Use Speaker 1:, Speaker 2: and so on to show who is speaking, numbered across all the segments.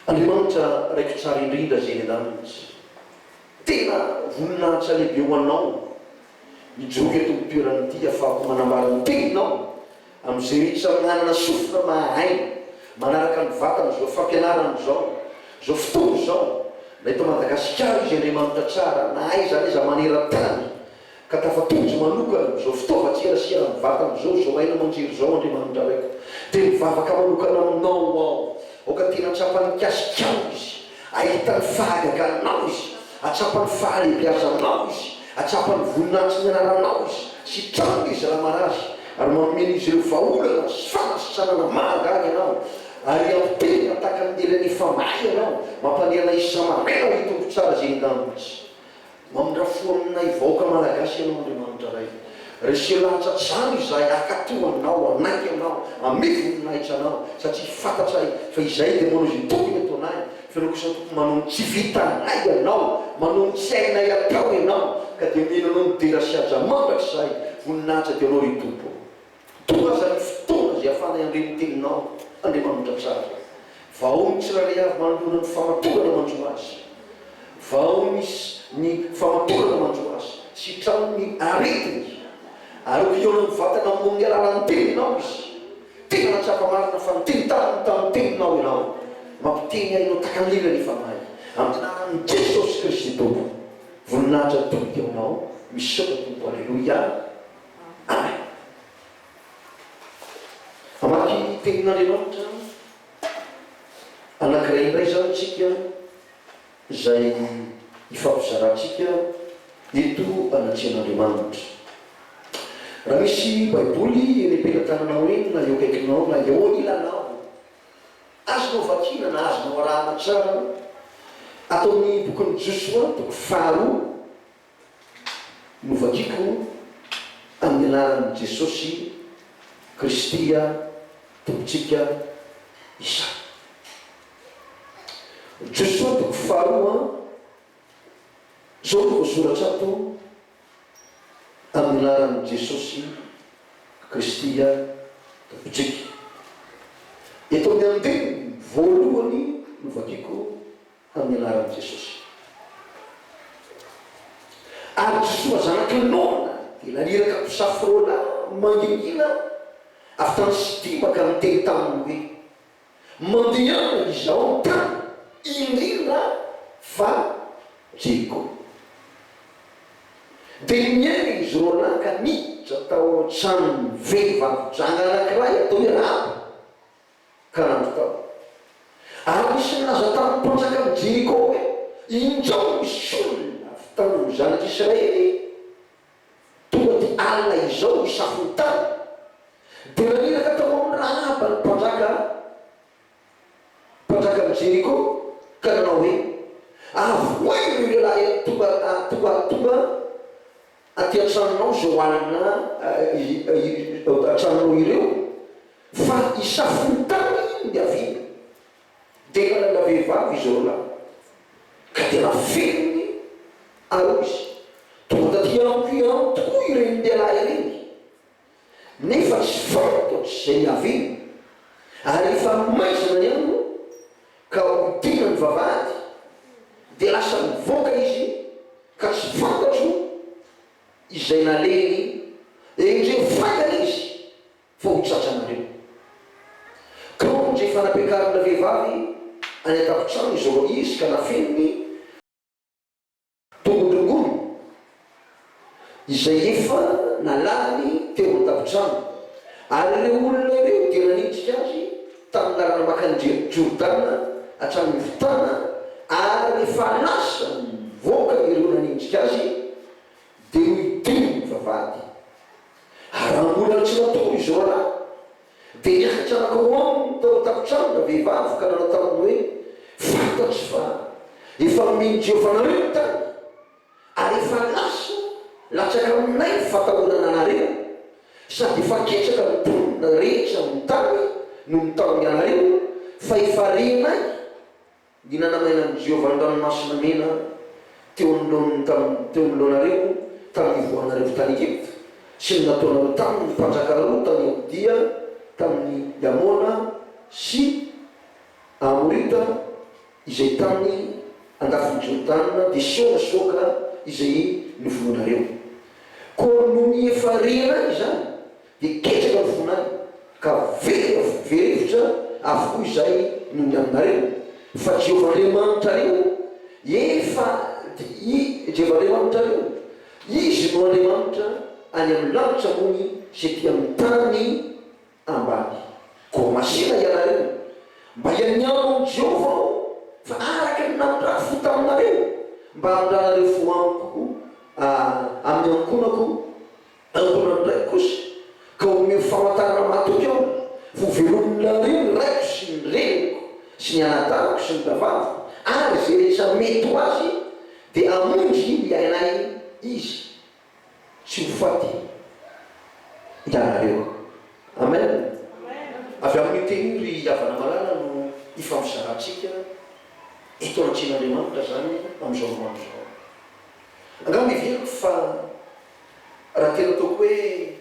Speaker 1: Andriamanitra raiko tsara indrindra zay an-danitsy tena voninahitra lehibe ho anao mijoky eto toeranyity afahako manambara ny teninao amin'izay rehetra mananana sofina mahainy manaraka ny vatana zao fampianarana zao fotoana zao na eto Madagasikara izy Andriamanitra tsara na aiza iza maneran-tany ka tafatonjo manokana zao fitaovan-tserasera ny vatana zao aina manjery zao Andriamanitra raiko dia mivavaka manokana aminao ao oka tena atsapany kasikao izy ahitany fahagaganao izy atsapany fahalebiazanao izy atsapany voninahitsy ny anaranao izy sy trano izy raha marazy ary mameno izy ireo vaolana sy fanasitranana mahagaga anao ary ampitena taka ndelany famahy anao mampaniana izy samarena hitombo tsara zay ndanitsy mamindrafo aminay vaoaka malagasy ianao Andriamanitra ray resy latsatrano izay akatoanao anaiky anao ame voninahitra anao satria fantatsay fa izay dia manao izy tokony atao anay fanao kosa tokony manao tsy vitanay anao manao tsy ainay atao ianao ka dia menanao midera sy aja mandatra zay voninahitra dia anao ry tompo tonga zany fotoana zay afanay andreny teninao Andriamanitra tsara vao ny tsirairay avy manoloana ny famatorana manjo azy vao misy ny famatorana manjo azy sy trano ny aretiny ary eo ny vatana amin'ny alalan'ny teninao izy tena natsapa marina fa nitenitany tamin'ny teninao ianao mampiteny ainao takan'lena ny fanahy amin'ny anaran'i Jesosy Kristy tompo voninahitra tompo aminao misy soka tompo alleluia amen amaky tenin'Andriamanitra anankiray indray zany tsika zay ifampizarantsika eto anatsian'Andriamanitra raha misy baiboly eny am-pelantananao eny na eo akaikinao na eo ilanao azonao vakina na azonao arahana tsara ataon'ny bokin'ny Joshua toko faharoa no vakiko amin'ny anaran'i Jesosy Kristia tompontsika isa Joshua toko faharoa zao no voasoratra ato amin'ny anaran'i Jesosy Kristia tompontsika eto amin'ny andeny voalohany no vakiko amin'ny anaran'i Jesosy ary Joshua zanaky nona dia naniraka mpisafirola mangingina avy tany Sitima ka niteny taminy hoe mandehana izao tany indrindra fa Jeriko dia miaina izy ro lahy ka niditra tao an-tranony vehivavy-janga anankiray atao hoe Rahaba ka nandro tao ary misy milaza tamin'ny mpanjaka amin'ny Jeriko hoe indrao misy olona avy tamin'ny zanak'Israely tonga dia alina izao isafony tany dia naniraka tao amin'ny Rahaba ny mpanjaka amin'ny Jeriko ka nanao hoe avoay ireo lehilahy tonga aty an-tranonao zao alina an-tranonao ireo fa isafony tany ny avina dia kanana vehivavy izy ro lahy ka tena felony aro izy tonga taty ampiamo tokoa ireny lehilahy ireny nefa tsy fantatsy zay avina ary efa maizana ny ano ka hodina ny vavahady dia lasa mivoaka izy ka tsy fantatro izay naleny indreo fantana izy fa hotsatranareo ka ondray fanapiakarana vehivavy any an-tapotrano izao izy ka nafenony tongondrongony izay efa nalany teo an-tapotrano ary ireo olona ireo dia naniditra azy tamin'ny lalana makanjery Jordana hatramin'ny fotana ary rehefa lasa mivoaka ireo nanindrika azy dia ho idiny vavady ary ambolana tsy natao izy ro lahy dia niakatra anako aminy tao an-tapotrano na vehivavy ka nanao taminy hoe fantatsy fa efa mino Jehovanareo tany ary efa lasa latsaka aminay fatahonana anareo sady efa ketraka ny mponina rehetra ny tany no nitaony anareo fa efa renay ny nanamaina amin'ny Jehovah an-dranomasina mena teo amin'loanareo tamin'ny voanareo tany Egypte sy ny nataonareo tamin'ny mpanjaka roa tany Odia tamin'ny Yamona sy Amorita izay tany andafojotana dia sonasoka izay nivonareo koa no ny efa rena izany dia ketraka ny vonay ka verivotra avokoa izay no ny aminareo fa Jehovahandriamanitra reo efa Jehovahandriamanitra reo izy no Andriamanitra any amin'ny lanitra mony sy ty amin'ny tany ambany koa masina ianareo mba hianiano amin'ny Jehova fa araka ny namindraha fota aminareo mba handranareo fo amiko amin'ny ankonako ndraiky kosa ka omeo famantarana matoky ao vo velominareo ny raiko sy ny reniko sy ny anatarako sy ny davavako ary zay rehetra mety ho azy dia amonjy iainay izy tsy ho faty ianareo. Amen. Avy amin'ny teny ry havana malala no ifampizarantsika eto anatsin'Andriamanitra zany amin'izao momento zao. Angamba miveriko fa raha tena ataoko hoe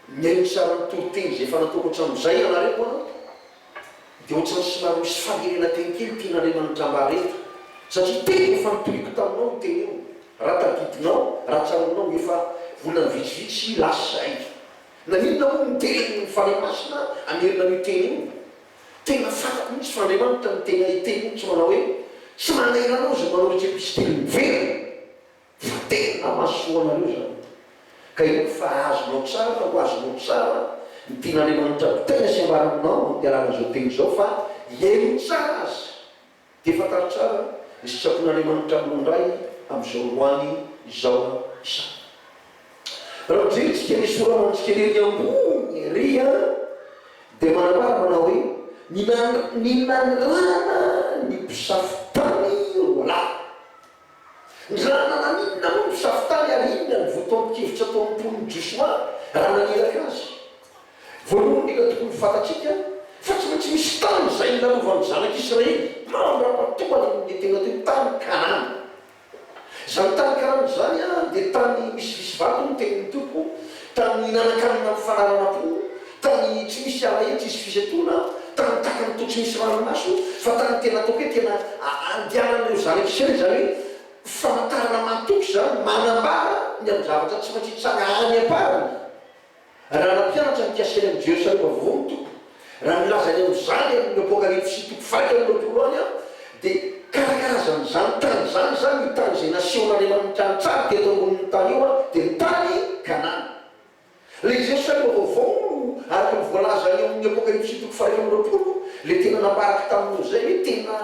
Speaker 1: miaino tsara ny toroteny zay efa nataoko hatramin'izay ianareo a dia ohatrany somary misy fanerena teny kely tian'Andriamanitra mba reto satria teny efa nitoriko taminao ny teny eo raha tadidinao raha tsaronao efa volana vitsivitsy lasay na ninona moa mitereny ny fanahy masina amerina ny teny io tena fatako mihitsy fa Andriamanitra ny tena iteny tsy manao hoe tsy manairanao zay manao rehetra epistely miverina fa tena mahasoanareo zany ka io fa azonao tsara ho azonao tsara ny tian'Andriamanitra tena sy ambaraminao dia alalan'izao teny zao fa hiaino tsara azy dia fataro tsara ny sitrapon'Andriamanitra amin'ondray amin'izao roany izao isany. Raha mijeritsika ny soramantsika lery ambony ria dia manambara manao hoe ny nanirana ny mpisafitany roalahy ny ranana ninona moa mpisafitany ary inona ny voatoam-pikevitra atao ampon'ny Josoa raha naniraka azy voalohany ila tokony fantatsika fa tsy maintsy misy tany zay nalovany zanak'Israely mandra-patoany ny tena teo tany Kanana. Zany tany Kanana zany dia tany misy vato ny tenin'ny tompo tany nanakanina mifanarana-po tany tsy misy alahelo tsy misy fisetoana tany takany to tsy misy ranomaso fa tany tena ataoko hoe tena andianan'ireo zanak'Israely zany hoe famantarana matoky zany manambara ny amin'ny zavatra tsy maintsy hitsanga any ampariny raha nampianatra ny kiasely amin'ny Jerosalema vovoa ny tompo raha milazany amin'izany amin'ny apokalypsy toko faika amin'olo any dia karakarazany zany tany zany ny tany zay nasehoan'Andriamanitra ny tsara dia eto ambonin'ny tany io dia ny tany Kanana. Le Jerosalema vaovao araka ny voalaza eo amin'ny apokalypsy toko faika amin'olo le tena nambaraka tamin'olo zay hoe tena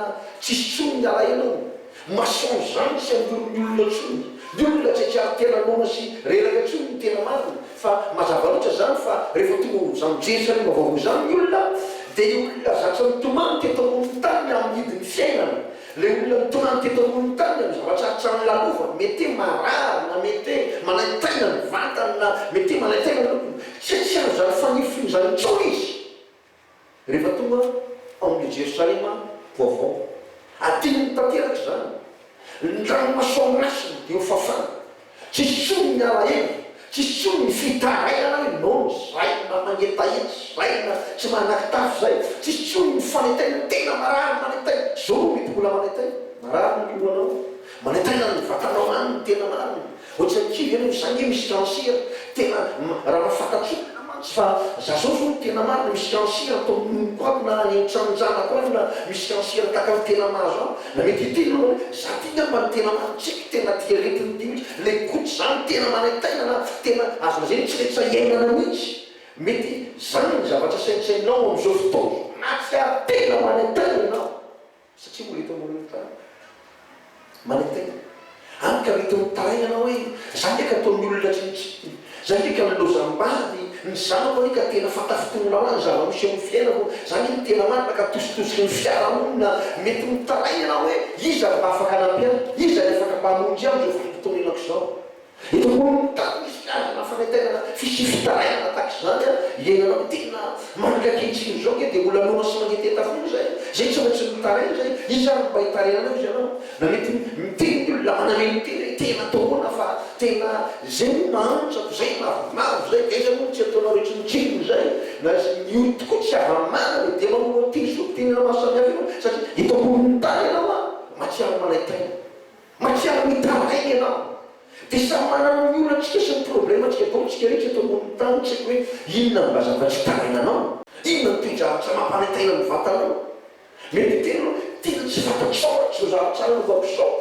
Speaker 1: tsisy tsony ny alahelo mason zany sy amin'ny olona tsony ny olona tsaitsary tena nona sy reraka tsony ny tena marina fa mazava loatra zany fa rehefa tonga zany Jerosalema vaovao zany ny olona dia olona zatra mitomany teto ambonin'ny tany amin'ny hidin'ny fiainana le olona mitomany teto ambonin'ny tany amin'ny zavatra hatrany lalova mety marary na mety manaitaina ny vatany na mety manaitaina ny lokony tsy azany fanifiny zany tsony izy rehefa tonga amin'ny Jerosalema vaovao adiny tanteraka zany ny ranomasoanasiny dia ho fafana tsisy tsony ny alahelo tsisy tsony ny fitarainana hoe non zay na magnetaetsy zay na tsy manakitafo zay tsisy tsony ny fanaitaina tena marary manaitaina zao mety mbola manaitaina marary ny lohanao manaitaina ny vatanao any ny tena mariny ohatrany kivy anao zany misy kansera tena raha mafantatsony fa za zao zao tena marina misy kansera atao koako na antranonjanako any na misy kansera taka ny tena mahazo ao na mety hiteny hoe za ty ngamba ny tena maritsika tena tia retiny ty mihitsy le koty zany tena manaitaina na tena azona zay tsy rehetra iainana mihitsy mety zany ny zavatra saintsainao amin'izao fotoana na tsy tena manaitaina ianao satria mbola hita ambonin'ny tany manaitaina any ka mety mitaraina anao hoe za ndraiky ataon'ny olona tsinitsy za ndraiky amilozam-bady ny zanako anika tena fatafitononao any zava-misy amin'ny fiainako zany ny tena marina ka tositosiky ny fiarahamonina mety mitaraina anao hoe iza mba afaka nampiana iza ny afaka mba hamonjy ao zao fotoninako zao eto ambony tany misy fiazana fanaitainana fisy fitarainana taky zany iainanao tena mandrakehitriny zao ke dia olanona sy magnetetafono zay tsy maintsy mitaraina zay iza mba hitarainanao izy anao na mety miteny ny olona manameny teny tena tohona fa tena zay mahantsako zay mavomavo zay ka iza moa tsy ataonao rehetra mitsinony zay na io tokoa tsy ava-mana dia mamoa teny so tenena mahasamihafa ianao satria eto ambonin'ny tany ianao matsiaro manaitaina, matsiaro mitaraina ianao. Dia samy manana ny olatsika sy ny problema tsika ataontsika rehetra eto ambony tany, tsika hoe inona ny mazava tsy tarainanao, inona ny toejavatra mampanantaina ny vatanao. Mety tena tena tsy fatatsao tsy zavatra ny vampisao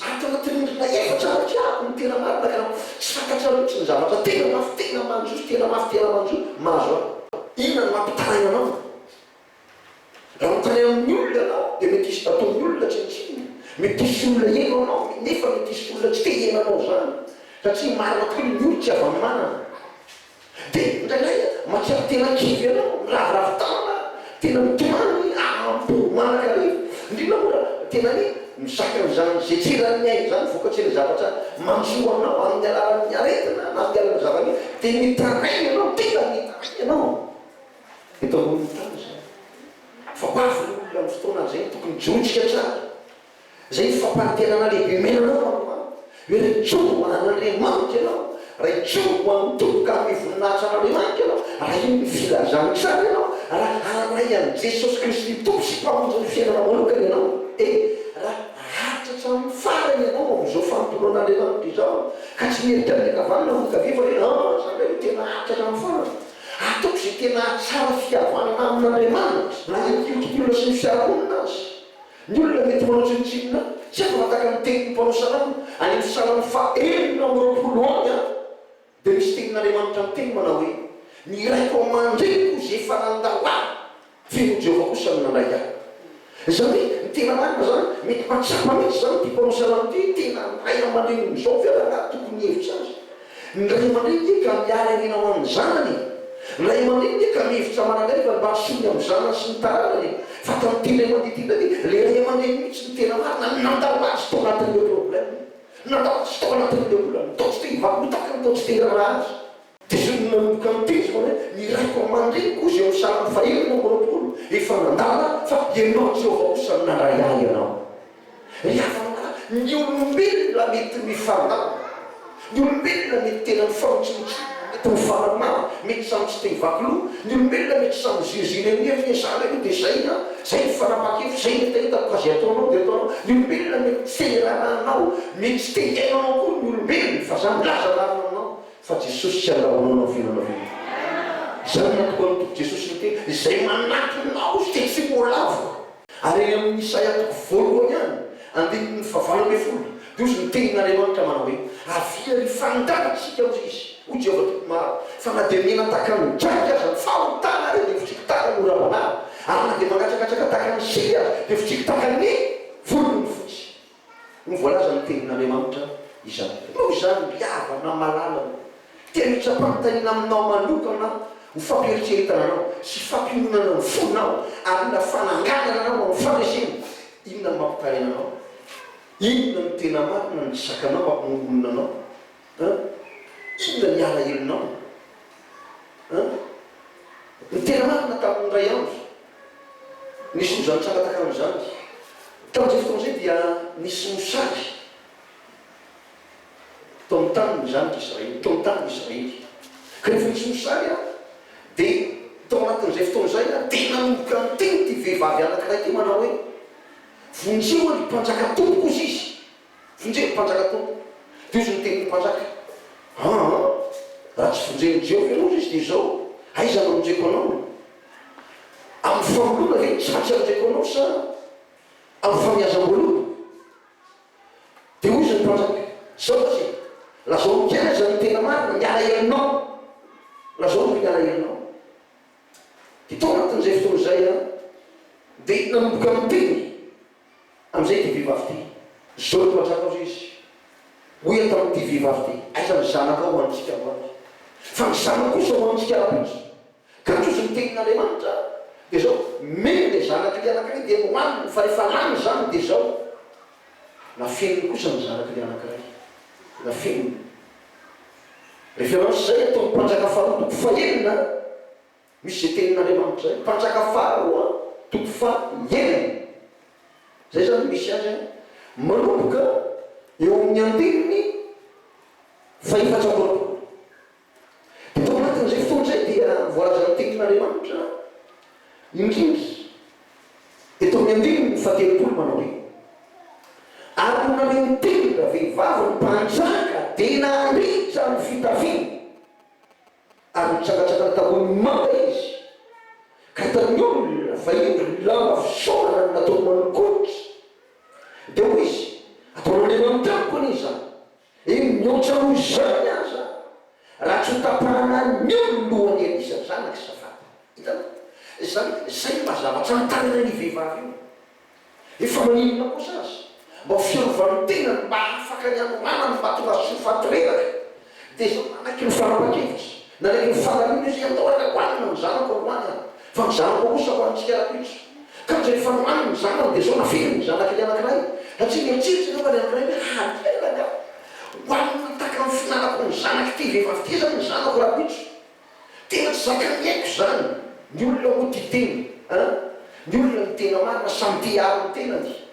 Speaker 1: ato anatin'indrina efatra atraako ny tena marina ka tsy fantatsara tsy ny zavatra tena mafy tena manjoso tena mafy tena manjoso mazo aho. Inona ny mampitaraina anao? Raha mitany amin'ny olona anao dia mety isy ataon'ny olona tsintsiny, mety isy olona eno anao nefa mety isy olona tsy te henanao zany satria marina tokoa ny olo tsy avy amin'ny manana. Dia indraindray matsiaro tena kivy anao miraviravitana tena mitomany ampo manaka rehefa indrindra moa tena ny misaka n'izany zay tserany ainy zany vokatsy le zavatra manjoa anao amin'ny alalan'ny aretina na amin'ny alalan'ny zavany dia mitaraina anao tena mitaraina anao eto ambony tany zany. Fa hoavy ny olona amin'ny fotoana zay tokony jotsika tsara zay fampantenana lehibe menanao amao hoe retsoa an'Andriamanitra ianao, retsoa mitoboka amin'ny voninahitra an'Andriamanitra ianao, raha io ny filazany tsara ianao, raha anaray an'i Jesosy Kristy tompo sy mpamonjy ny fiainana manokana ianao. Raha hatratra amin'ny farany ianao amin'izao fanontoloan'Andriamanitra izao ka tsy mieritra miakavanana mikaviva hoe zany hoe tena hatratra amin'ny farany. Ataoko izay tena tsara fihavanana amin'Andriamanitra na io olona sy ny fiarahamonina azy. Ny olona mety manao tsinotsinona tsy afaka mataka ny tenin'ny mpanao salamo any amin'ny salamo fahaenina amby roapolo any a dia misy tenin'Andriamanitra ny teny manao hoe ny raiko amandreko zay efa nandao ahy feno Jehovah kosa ny nandray ahy. Zany hoe ny tena marina zany mety matsapa mihitsy zany ty mpanao salamo ty tena ray aman-dreny n'izao fiarana tokony hevitra azy. Ny ray aman-dreny dia ka miary arenao amin'ny zanany, ny ray aman-dreny dia ka mihevitra mananay fa mba asony amin'ny zanany sy ny taranany. Fa tamin'ity ray aman-dreny dia le ray aman-dreny mihitsy ny tena marina nandao azy tao anatin'ileo problème, nandao azy tao anatin'ileo olana tao tsy te hivavotaka tao tsy te hirara azy. Dia zay manomboka amin'ity izy hoe ny raiko aman-dreny koa zay amin'ny salamo fahaenina amby roapolo efa nandala fa ianao Jehovah kosa nandray ahy ianao. Riavana ny olombelona mety mifandao, ny olombelona mety tena mifamotsimotsy mety mifanamana mety samy tsy te hivakilo, ny olombelona mety samy ziroziny amin'ny heviny zany io dia zay na zay ny fanapakevitra zay ny tahitako azy ataonao dia ataonao. Ny olombelona mety tsy te hiarahanao mety tsy te hiainanao koa ny olombelona fa zany laza larina anao fa Jesosy tsy andahoanao vinanao vina. Zany natoko an'toko Jesosy ny teny izay manatonao sy te tsy moalavo ary eny amin'ny Isaia toko voalohany any andininy fahavalo ambin'ny folo dia ozy ny tenin'Andriamanitra manao hoe avia ry fandatsika amin'izy ho Jehovah toko maro fa na dia mena tahaka ny draka aza ny fahotana ary dia fitsiky tahaka ny oramanary ary na dia mangatsakatsaka tahaka ny sily azy dia fitsiky tahaka ny volony fotsy. Ny voalaza ny tenin'Andriamanitra izany. Noho izany miavana malalana tia mitsapanotanina aminao manokana ho fampieritsiretana anao sy fampiononana ny fonao ary na fananganana anao amin'ny fanesena. Inona ny mampitaraina anao? Inona ny tena marina ny sakanao ampimoronina anao? Inona ny ala helinao? Ny tena marina tamin'ny ray andro nisy ozany tsara tahaka an'izany. Tamin'izay fotoana izay dia nisy mosary tao amin'ny tany ny zanaka Israely, tao amin'ny tany Israely. Ka rehefa nisy mosary dia tao anatin'izay fotoana izay tena nomboka ny teny ty vehivavy anankiray ty manao hoe vonjeo ny mpanjaka tompo kozy izy, vonjeo ny mpanjaka tompo. Dia ozy ny tenin'ny mpanjaka raha tsy vonjen'ny Jehovah ianao izy dia izao aiza manonjeko anao? Amin'ny famolona ve tsy ratsy anonjeko anao sa amin'ny famiazam-bolona? Dia ozy ny mpanjaka zao azy lazao miaza ny tena marina miala helinao, lazao ny miala helinao. Dia tao anatin'izay fotoana izay dia nanomboka amin'ny teny amin'izay ty vehivavy ty zao ny mpanjaka azy izy hoy atao amin'ity vehivavy ty aiza ny zanaka ho antsika ho azy fa ny zanaka kosa ho antsika arapizy. Ka trozy ny tenin'Andriamanitra dia zao meny le zanaka le anankiray dia mohaniny fa rehefa lany zany dia zao nafeniny kosa ny zanaka le anankiray nafeniny. Rehefa ianao zay atao ny mpanjaka faharoa toko fahaenina misy zay tenin'Andriamanitra zay mpanjaka faharoa toko fahaenina zay zany misy azy manomboka eo amin'ny andininy fahaefatra amby roapolo. Dia tao anatin'izay fotoana izay dia voalaza ny tenin'Andriamanitra indrindra dia tao amin'ny andininy fahatelopolo manao hoe aronareo tena vehivavy ny mpanjaka tena andritra ny fitaviny ary mitsakatsakana tamoiny manga izy ka tany olona fa io lama fisorana natao manokolotsy dia ho izy ataon'andriamanitra tamiko anizy zany iny mihoatra ho zany aza raha tsy hotapahana ny ololohany anisany zanaky safata hitana zay mazavatsy antanana ny vehivavy io efa maninona kosa azy mba fiarovany tena mba afaka ny anomana ny matonga sofatoreraka dia zao nanaky ny fanapankevitsy nanaky ny fanalina izy andaoana hoanina ny zanako hoany fa ny zanako kosa ho antsika rapitso ka zay fanohaniny ny zanako dia zao nafeny ny zanaky ny anankiray satria mieritseritsy rehefa ny anankiray hoe hakelaka hoanina taka ny finanako ny zanaky ty vehivavy ty zany ny zanako rapitso tena tsy zaka mihaiko zany ny olona ho ty tena ny olona ny tena marina samy ty aro ny tenany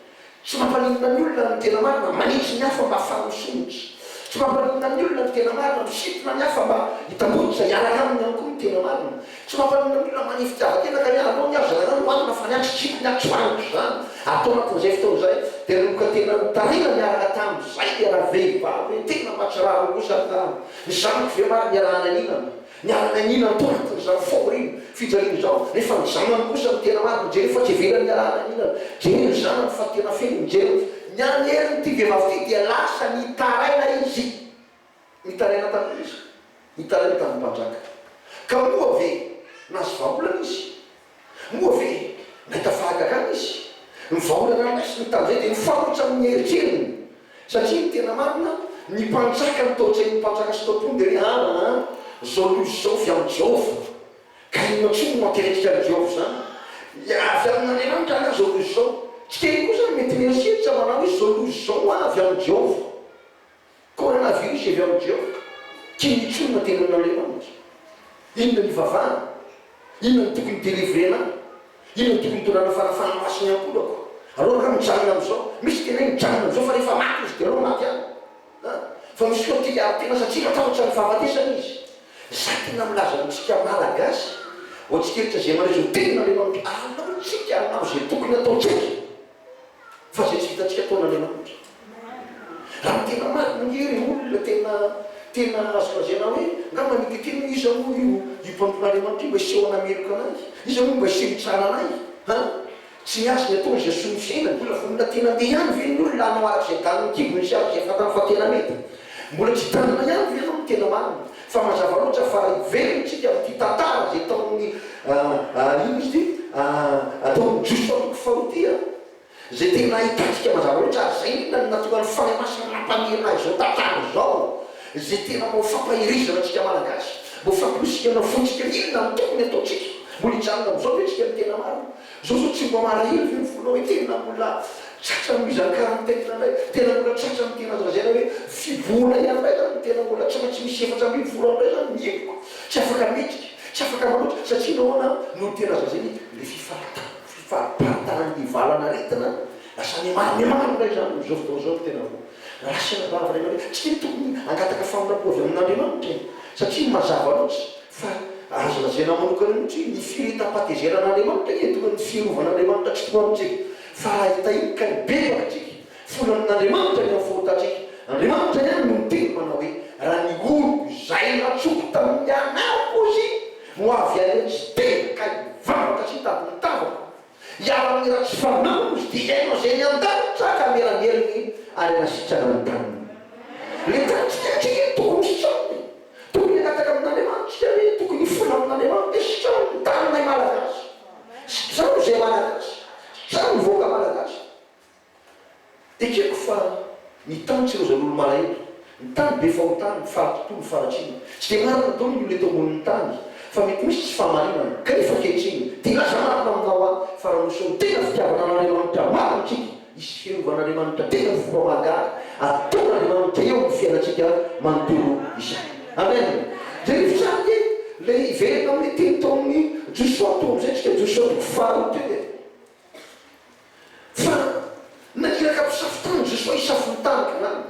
Speaker 1: tsy mampaninona ny olona ny tena marina manitsy ny hafa mba afanosimotsy tsy mampaninona ny olona ny tena marina misitina ny hafa mba hitambotsy iaraka aminy ihany koa ny tena marina tsy mampaninona ny olona manifitiava-tena ka miarao ny azo zanaka hoanina fa ny atsitsiko ny atsoaniko zany atao anatin'izay fotoana zay dia loka tena tarina miaraka tam'izay dia raha vehivavy tena matsiraro kosa ta ny zanako ve mary miarahana aninana miarana aninana to anatin'izao fao reny fijariny zao nefa ny zanany kosa ny tena marina jery fa tsy velany miarahana aninana jery ny zanany fa tena feny mijery nyaneriny ty vehivavy ty dia lasa nitaraina izy nitaraina tam'izy nitaraina tamin'ny mpanjaka ka moa ve nazy vaolana izy moa ve nahita fahagagana izy ny vaolana nasy ny tam'izay dia nifarotsy amin'ny heritseriny satria ny tena marina ny mpanjaka nitaotsay ny mpanjaka sy tompony dia hoe zao lozy zao avy amin'ny Jehova ka ino tsono mampiretrika ny Jehova zany avy amin'andriamanitra ana zao lozy zao tsy kely koa zany mety mieritseritsy manao hoe zao lozy zao avy amin'ny Jehova koa na virusy avy amin'ny Jehova kinitsonona tena amin'andriamanitra inona ny vavahana inona ny tokony délivrena inona ny tokony tonana farafana masiny ankolako alora ka mijanona am'izao misy tena mijanona am'izao fa rehefa maty izy dia alao maty any fa misy koa ty ary tena satria matahotra ny fahafatesana izy za tena milaza ntsika malagasy o tsy keritra zay marezo tenan'andriamanitra alao tsika anao zay tokony ataotsika fa zay tsy hitatsika ataon'andriamanitra raha tena marina ngery olona tena azokazena hoe ngamba nikitena iza moa io mpampon'andriamanitra io mba isehona meloka anazy iza moa mba isehy tsara anazy tsy miasy ny ataony zay somy fiainany mbola vonona tena andeha ihany ve ny olona anao araky zay taniny kibony sy azy zay fatany fa tena mety mbola tsy tanana ihany ve anao ny tena marina fa mazava loatra fa ivelonytsika amin'ity tantara zay taon'ny ino izy ty ataon'ny josotoko fahotia zay tena ahitatsika mazava loatra zay inona ny natonga ny fanamasina nampamierina azy zao tantara zao zay tena mbo fampahirizana antsika malagasy mbo fampilosika na fontsika inona ny tokony ataotsika mbola hijanona am'izao ve tsika ny tena marina zao zao tsy mba marahely ve ny vola hoe tena mbola tsatra mizakara ny tena ndray tena mbola tsatra ny tena azazana hoe fivola ihany ray zany tena mbola tsy maintsy misy efatra amby vola am'ray zany mieko tsy afaka metrika tsy afaka maloatra satria nahoana no tena azazany le fifampahatan'ny valana retina lasa miamaro ray zany zao fotoa zao tena rasana vava ray mare tsy teny tokony angataka faminapo avy amin'andriamanitra satria mazava loatra fa azazana manokana mihitsy ny firetam-patezeran'andriamanitra tokony ny fiarovan'andriamanitra tsy toa amintsika fa ahita iny ka nibebaka tsika fona amin'andriamanitra ny amfotatsika andriamanitra ihany no miteny manao hoe raha ny olo zay natsoko tamin'ny anako izy no avy any tsy tena ka ivavaka tsy hitady ny tavako iara amin'ny raha tsy fanamo izy dia hainao zay ny an-danitra ka meramelony ary nasitrana ny taniny le tanitsika tsika tokony sitrany tokony agataka amin'andriamanitra hoe tokony fola amin'andriamanitra sitrany tanynay malagasy sitrano zay malagasy sitrano voaka malagasy ekeko fa ny tany tsy rozan'olo malaelo ny tany be fahotany faratontolo faratsina tsy dia marina tao ny olo eto amboniny tany fa mety misy tsy fahamarinana kanefa kehitriny dia laza marina aminao a fa raha nosony tena fitiavana an'andriamanitra marintsika isy fiarovan'andriamanitra tena foramagary ataon'andriamanitra eo ny fiainatsika manontolo izany amen zay fitsary le iverena amin'ny teny taon'ny josoato am'izay tsika josoato faharoty fa naniraka mpisafotany josoa isafotany kanany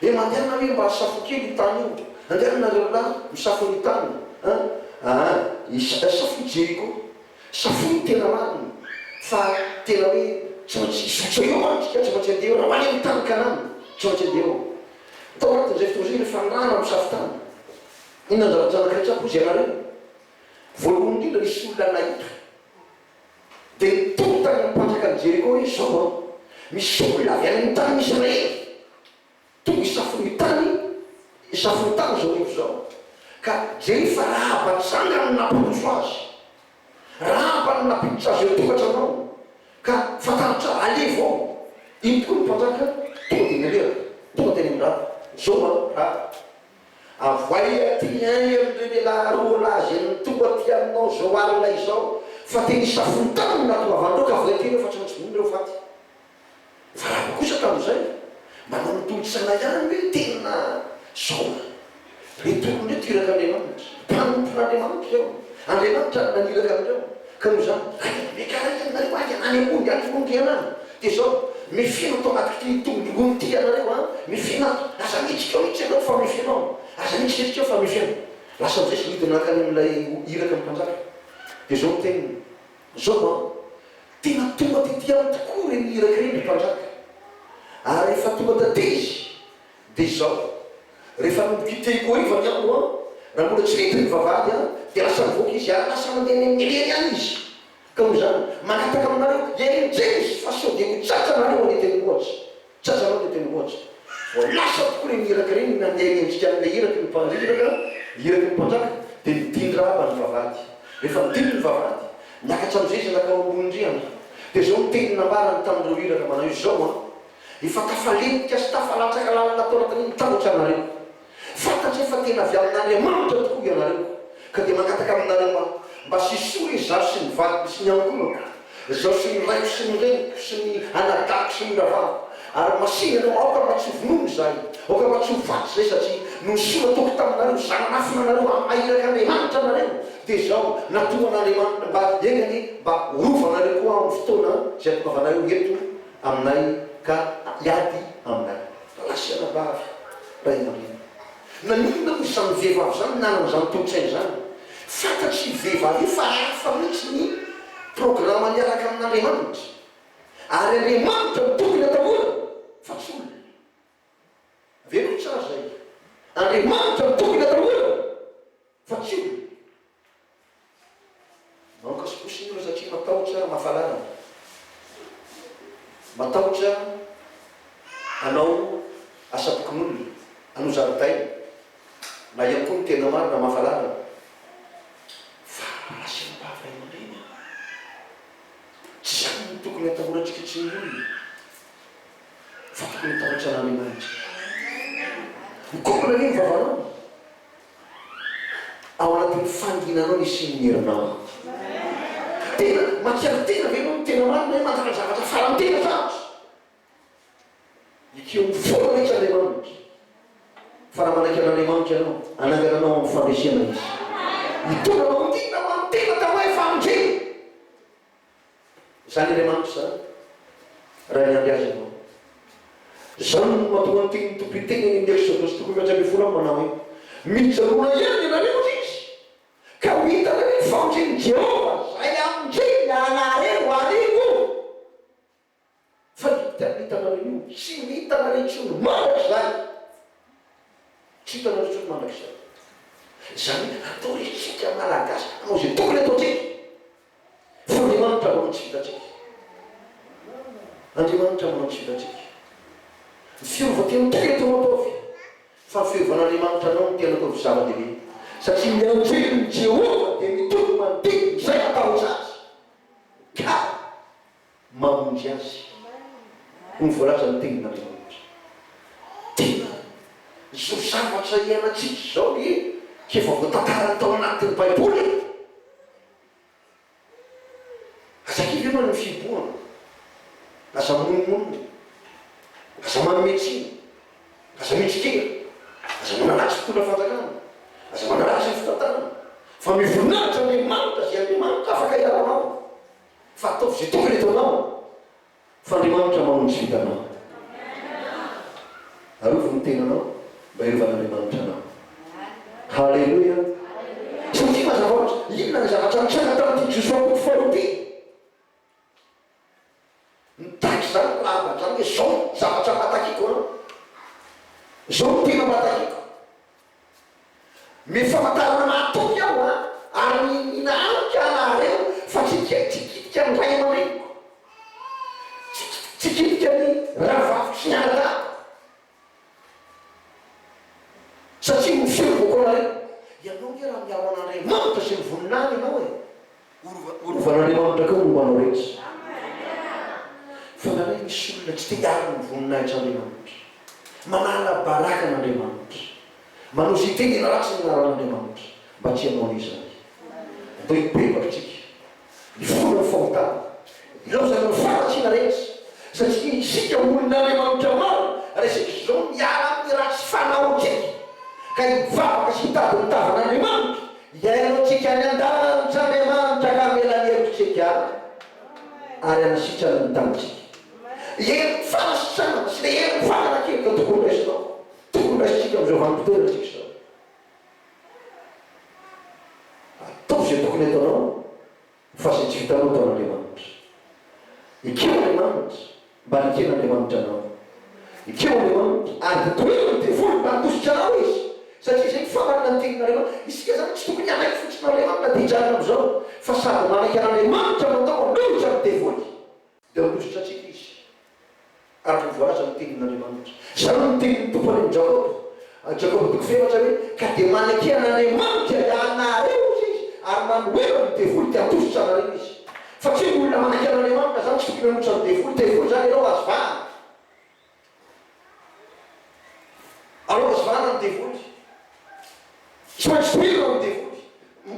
Speaker 1: e mandeana hoe mba safo kely tany io andeanareo lahy misafo ny tany safo jeriko safo ny tena marina fa tena hoe tsy maintsy isotra eo mantsika, tsy maintsy andeha eo raha hoany amin'ny tany kanany, tsy maintsy andeha eo. Atao anatin'izay fotoana zay rehefa ndrano amin'ny safitany. Inona anjarajanaka rehetra apozy ianareo? Voalohany indrindra nisy olona nahita dia nitony tany amin'ny mpanjaka ny Jeriko hoe zao a, misy olona avy any amin'ny tany misy Israely tonga isafony tany zao revo zao. Ka rehefa raha batsanga no nampandroso azy, raha no nampiditra azy eo tokatranao, ka fantaritra alevo ao. Iny tokoa ny mpanjaka tonga dia nireraka, tonga teny amin'ny raha zao a raha avoay aty amin'ireo lehilahy roa lazy ny tonga ty aminao zao alina izao, fa teny isafony tany no natoavandreo ka voay teny fa tsy maintsy vonona reo faty. Fa raha kosa tamin'izay manao mitolotsana ihany hoe tena zao retolony eto iraka Andriamanitra, mpanompon'Andriamanitra eo, Andriamanitra naniraka amindreo. Ka noho zany mekaraika aminareo aky any ambony antongonty anany dia zao mifino atao anaty tongongony ty anareo a, mifino ato aza mihitsika eo mihitsy anao fa mifinao, aza mihitsy etika eo fa mifino. Lasa amizay sy midina nakany amin'ilay iraka mpanjaka. Dia zao teniny zao a tena tonga tety aminy tokoa reny iraka reny mpanjaka. Ary rehefa tonga taty izy dia zao rehefa nomboky koa iva ny andro a, raha mbola tsy rety ny vavahady a dia lasa mivoaka izy ary lasa mandeha amin'ny eleny any izy. Ka noho zany mangataka aminareo enjeny fa sao dia ho tsatsanareo any tendrombohitra, tsatsanao ny tendrombohitra. Vao lasa tokoa reny iraka reny nandeha miendrika amin'ilay iraky ny mpanjaka dia midindra aba ny vavahady. Rehefa midindry ny vavahady niakatra amizay izy nakao ambonindriana. Dia zao miteny nambarany tamin'ireo iraka manao izy zao a, efa tafalenika sy tafalatsaka lalina atao anatin'ny mitambotra anareo, fantatry efa tena avy amin'Andriamanitra tokoa ianareo. Ka dia mangataka aminareo mba sisoa izaho sy ny vadiko sy ny ankonako, zaho sy ny raiko sy ny reniko sy ny anadako sy ny ravako, ary masina anao aoka mba tsy vonono zay, aoka mba tsy ho vatsy zay satria no sola toko taminareo zananafina anareo amahiraka Andriamanitra anareo. Dia zao natoan'Andriamanitra mba enany mba rovanareo koa amin'ny fotoana zay atokavanareo eto aminay ka iady aminay. Lasiana vavy ray aman-dreny. Nanina moa izany vehivavy zany nanan'izany tolotrainy zany? Fantatry vehivavy io fa hafa mihitsy ny programa niaraka amin'Andriamanitra. Ary Andriamanitra no tokony atahorana fa tsy olona. Aveo tsara zay. Andriamanitra no tokony atahorana fa tsy olona. Mankasiposiny io satria matahotra mahafalarana. Matahotra anao asabokin'olona, anao zaridaina, na ihany koa ny tena marina mahafalarana. Fa asiana bava ray aman-dreny tsy zany no tokony atahorantsika tsy ny olona, fa tokony atahotra n'Andriamanitra. Mikomana reny vavanao ao anatin'ny fanginanao nisy ny herinao. Tena matsiaro tena venao ny tena marina hoe mantana zavatra farany tena zavatra ikeo mifoana rehetra Andriamanitra. Fa raha manaiky an'Andriamanitra ianao, anangananao amin'ny fandresena izy, hitonanao antina amin'ny tena tamoay famindreny. Zany Andriamanitra zany raha ny andiazy anao. Zany no mahatonga nyteny tompiteny ny Exodus toko efatra ambin'ny folo manao hoe mijanona ihany ianareo izy ka ho hitanareo ny famindreny Jehova zay amindreny anareo arivo. Fa hitanareo io tsy hitanareo tsony mandrak'izay, tsy hitanareo tsony mandrak'izay. Zany atao isika malagasy anao zay tokony ataontsika. Fa Andriamanitra manao tsy vitantsika. Andriamanitra manao tsy vitantsika. Ny firovatena tokony atao ataovy, fa ny firovan'Andriamanitra anao no tena ataovy zava-dehibe. Satria mianjely Jehova dia mitondro manodidina izay atahotra azy ka mamonjy azy. Ny voalaza ny tenin'Andriamanitra. Tena zao zavatra ianatsika zao efa voatantarany tao anatin'ny Baiboly. Azakivy io ny fiboana, aza monomono, aza manometsina, aza mitsikera, aza manaratsy fitondra fanjakana, aza manaratsy ny fitantarana. Fa mivoninahitra Andriamanitra zay Andriamanitra afaka iaranao, fa ataovy zay tokony ataonao, fa Andriamanitra mamonjy vitanao. Arovy ny tenanao mba irovan'Andriamanitra anao. Halleluja. Satria mazava ohatra inona ny zavatra nitranga tamin'ity Josué faharoa ty. zany lava zany hoe zao zavatra matakiko anao, zao tena matakiko. Mifamantarana mahatoky aho ary inaanka anareo fa tsikitika ny ray aman'reniko, tsikitika ny rahavavy sy ny anadako, satria mifiriboko anareo. Ianao nge raha miaro an'Andriamanitra sy ny voninany ianao e, orovan'Andriamanitra koa mombanao rehetra. Fa nare misy olona tsy te hiaro ny voninahitry'Andriamanitra, manala baraka n'Andriamanitra, manao zay tena ratsy ny anaran'Andriamanitra, mba tsy hanao an'izany. Atao hibebakitsika mifono ny fahotana, ilaozana ny faratsiana rehetra, satria isika olon'Andriamanitra maro resaka zao miara amin'ny ratsy fanaontsika ka hivavaka sy hitady ny tavan'Andriamanitra, iainantsika any an-danitry'Andriamanitra ka melanievitsika ary anasitrana ny tanitsika. Eny fanasitrana sy le eny fananakely ka tokony raisinao, tokony raisitsika am'izao vanim-potoana tsika zao. Ataovy zay tokony ataonao fa zay tsy vitanao taon'Andriamanitra. Ikeo Andriamanitra mba niken'Andriamanitra anao, ikeo Andriamanitra ary toerany devoly mba nitositra anao izy, satria zay famarina ny tenin'Andriamanitra. Isika zany tsy tokony anaiky fotsiny Andriamanitra dia hijanona am'izao, fa sady manaiky an'Andriamanitra natao anohitra ny devoly dia anositra atsika izy ary voalaza ny tenin'Andriamanitra. Zany ny tenin'ny tompony ny Jakobo, Jakobo toko fefatra hoe ka dia manaiky an'Andriamanitra ianareo izy ary manoera ny devoly dia atositra anareo izy. Fa tsy olona manaiky an'Andriamanitra zany tsy tokony anotra ny devoly zany ianao azo vahana, anao azo vahana ny devoly, tsy maintsy toerana ny devoly.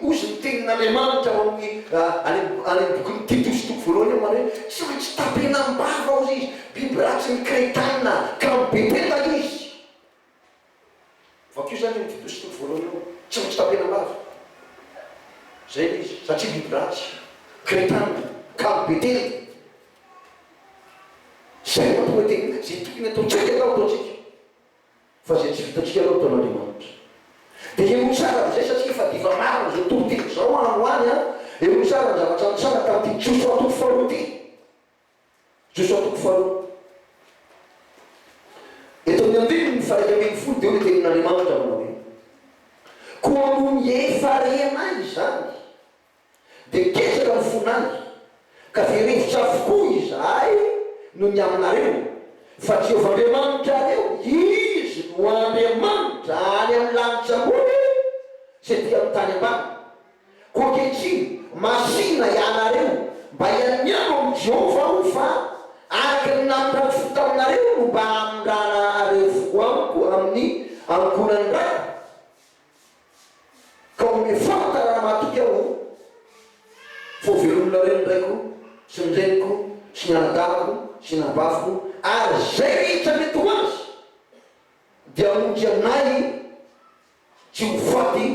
Speaker 1: Ozy ny tenin'Andriamanitra ao amin'ny bokin'ny Tito sy toko voalohany eo mane hoe tsy maintsy tapena mbava ozy izy, biby ratsy ny kretanina ka mibebeta izy. Vakio zany ny Tito sy toko voalohany eo, tsy maintsy tapena mbava zay izy, satria biby ratsy kretanina ka mibeteta. Zay matonga tena zay tokony ataontsika atao ataontsika, fa zay tsy vitantsika anao ataon'Andriamanitra. Dia eo tsara zay satria fa diva marina zao tontolo zao anoany eo tsara ny zavatra tsara tamin'ity Joshua toko faharoa ty, Joshua toko faharoa eto amin'ny andininy faraika ambin'ny folo dia eo le tenin'Andriamanitra manao hoe koa no miefarenay zany dia kesaka ny fonay ka verevotra avokoa izahay no ny aminareo fa Jehovah-Andriamanitra areo izy no Andriamanitra any amin'ny lanitra ambony sy ty amin'ny tany ambany. Koa ankehitriny masina ianareo mba hianiano amin'ny Jehovah ho fa araka ny namindrano fota aminareo no mba amindrana revo amiko amin'ny ankonany ray. Ka ome famantarana matoky aho fo velomnareo ndraiko sy ny reniko sy ny anadako sy ny abafiko ary zay rehetra mety ho azy dia amonjy aminay tsy ho faty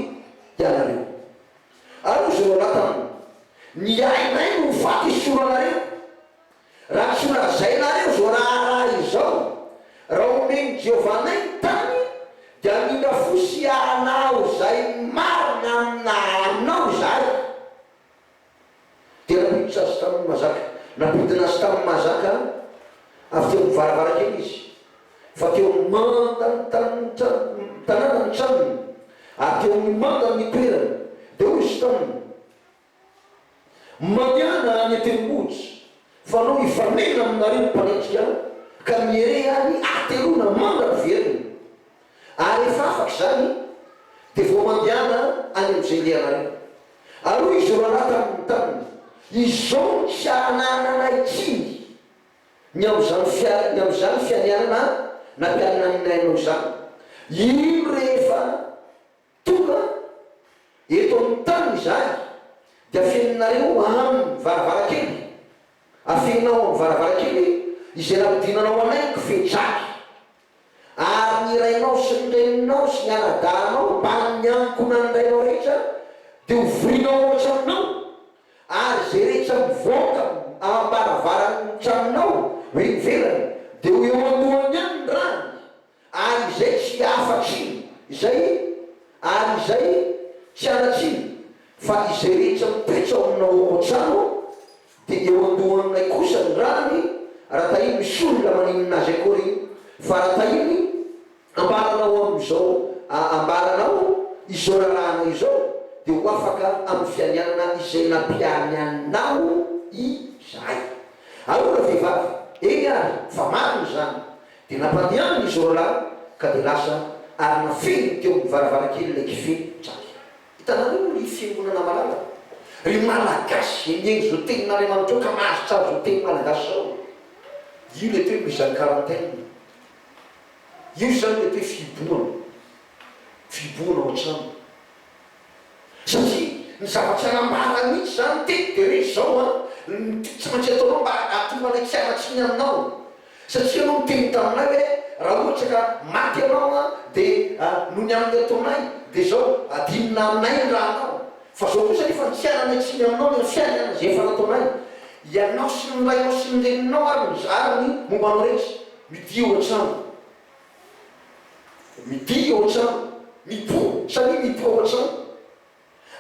Speaker 1: ianareo. Ary zao anatany ny ainay no ho faty isoranareo raha tsy olazainareo zao raha izao, raha omeny Jehovah-nay ny tany dia mila fosianao zay marina aminao zay. Dia napiditra azy tamin'ny mazaka, napidina azy tamin'ny mazaka avy teo mivaravarakely izy, fa teo manda tanàna ny tranony ary teo manda ny toerany. Dia hoy izy taminy maniana any an-tendrombohitra fa anao hifanena aminareo mpanenjika ka miere any aterona manda veriny ary efa afaky zany dia vao mandiana any amin'izay leanareo. Ary hoy izy raha taminy izao tsy hanananay tsiny ny am'izany fianianana nampianana ninainao zany. Ino rehefa tonga eto amin'ny tany izay dia afeninareo amin'ny varavarakely, afeninao amin'ny varavarakely izay nampidinanao anay kofetraky ary ny rainao sy ny reninao sy ny anadanao mba miankona ny rainao rehetra dia hovirinao ao an-tranonao ary zay rehetra mivoaka ambaravarany tranonao hoe ivelany dia ho eo anohany any ny rany ary izay tsy afatriny izay ary izay tsy anatriny fa izay rehetra mipetra ao aminao ao an-trano dia eo andohanay kosa ny rany raha tahiny misy olona manininazy akory fa raha tahiny ambaranao am'izao ambaranao izao rarahana izao dia ho afaka amin'ny fianianana izay nampiany anao izay. Alora vehivavy eny ary fa mariny zany dia nampanianina izao ralahy ka dia lasa ary nafeny teo mivaravarakely ilay kifeny-tsaky. Hitanareo ry fiangonana malala ry malagasy enieny zao teninare manoteo ka mahazo tsara zao teny malagasy zao. Io le toe mizany quarantaine, io zany le toe fiboana ao an-trano satria ny zavatsy anambara mihitsy zany tety de re zao tsy maintsy ataonao mba atomana kianatsiny aminao satria anao miteny taminay hoe raha ohatra ka maty anao dia nony amin'ny ataonay dia zao adinina aminay ny rahanao fa zao kosa nefa ny tsianana itsiny aminao ny fiainana zay efa nataonay ianao sy ny rainao sy ny reninao ary ny mombanao rehetra midia ao an-trano, midia ao an-trano, mipo satria mipo ao an-trano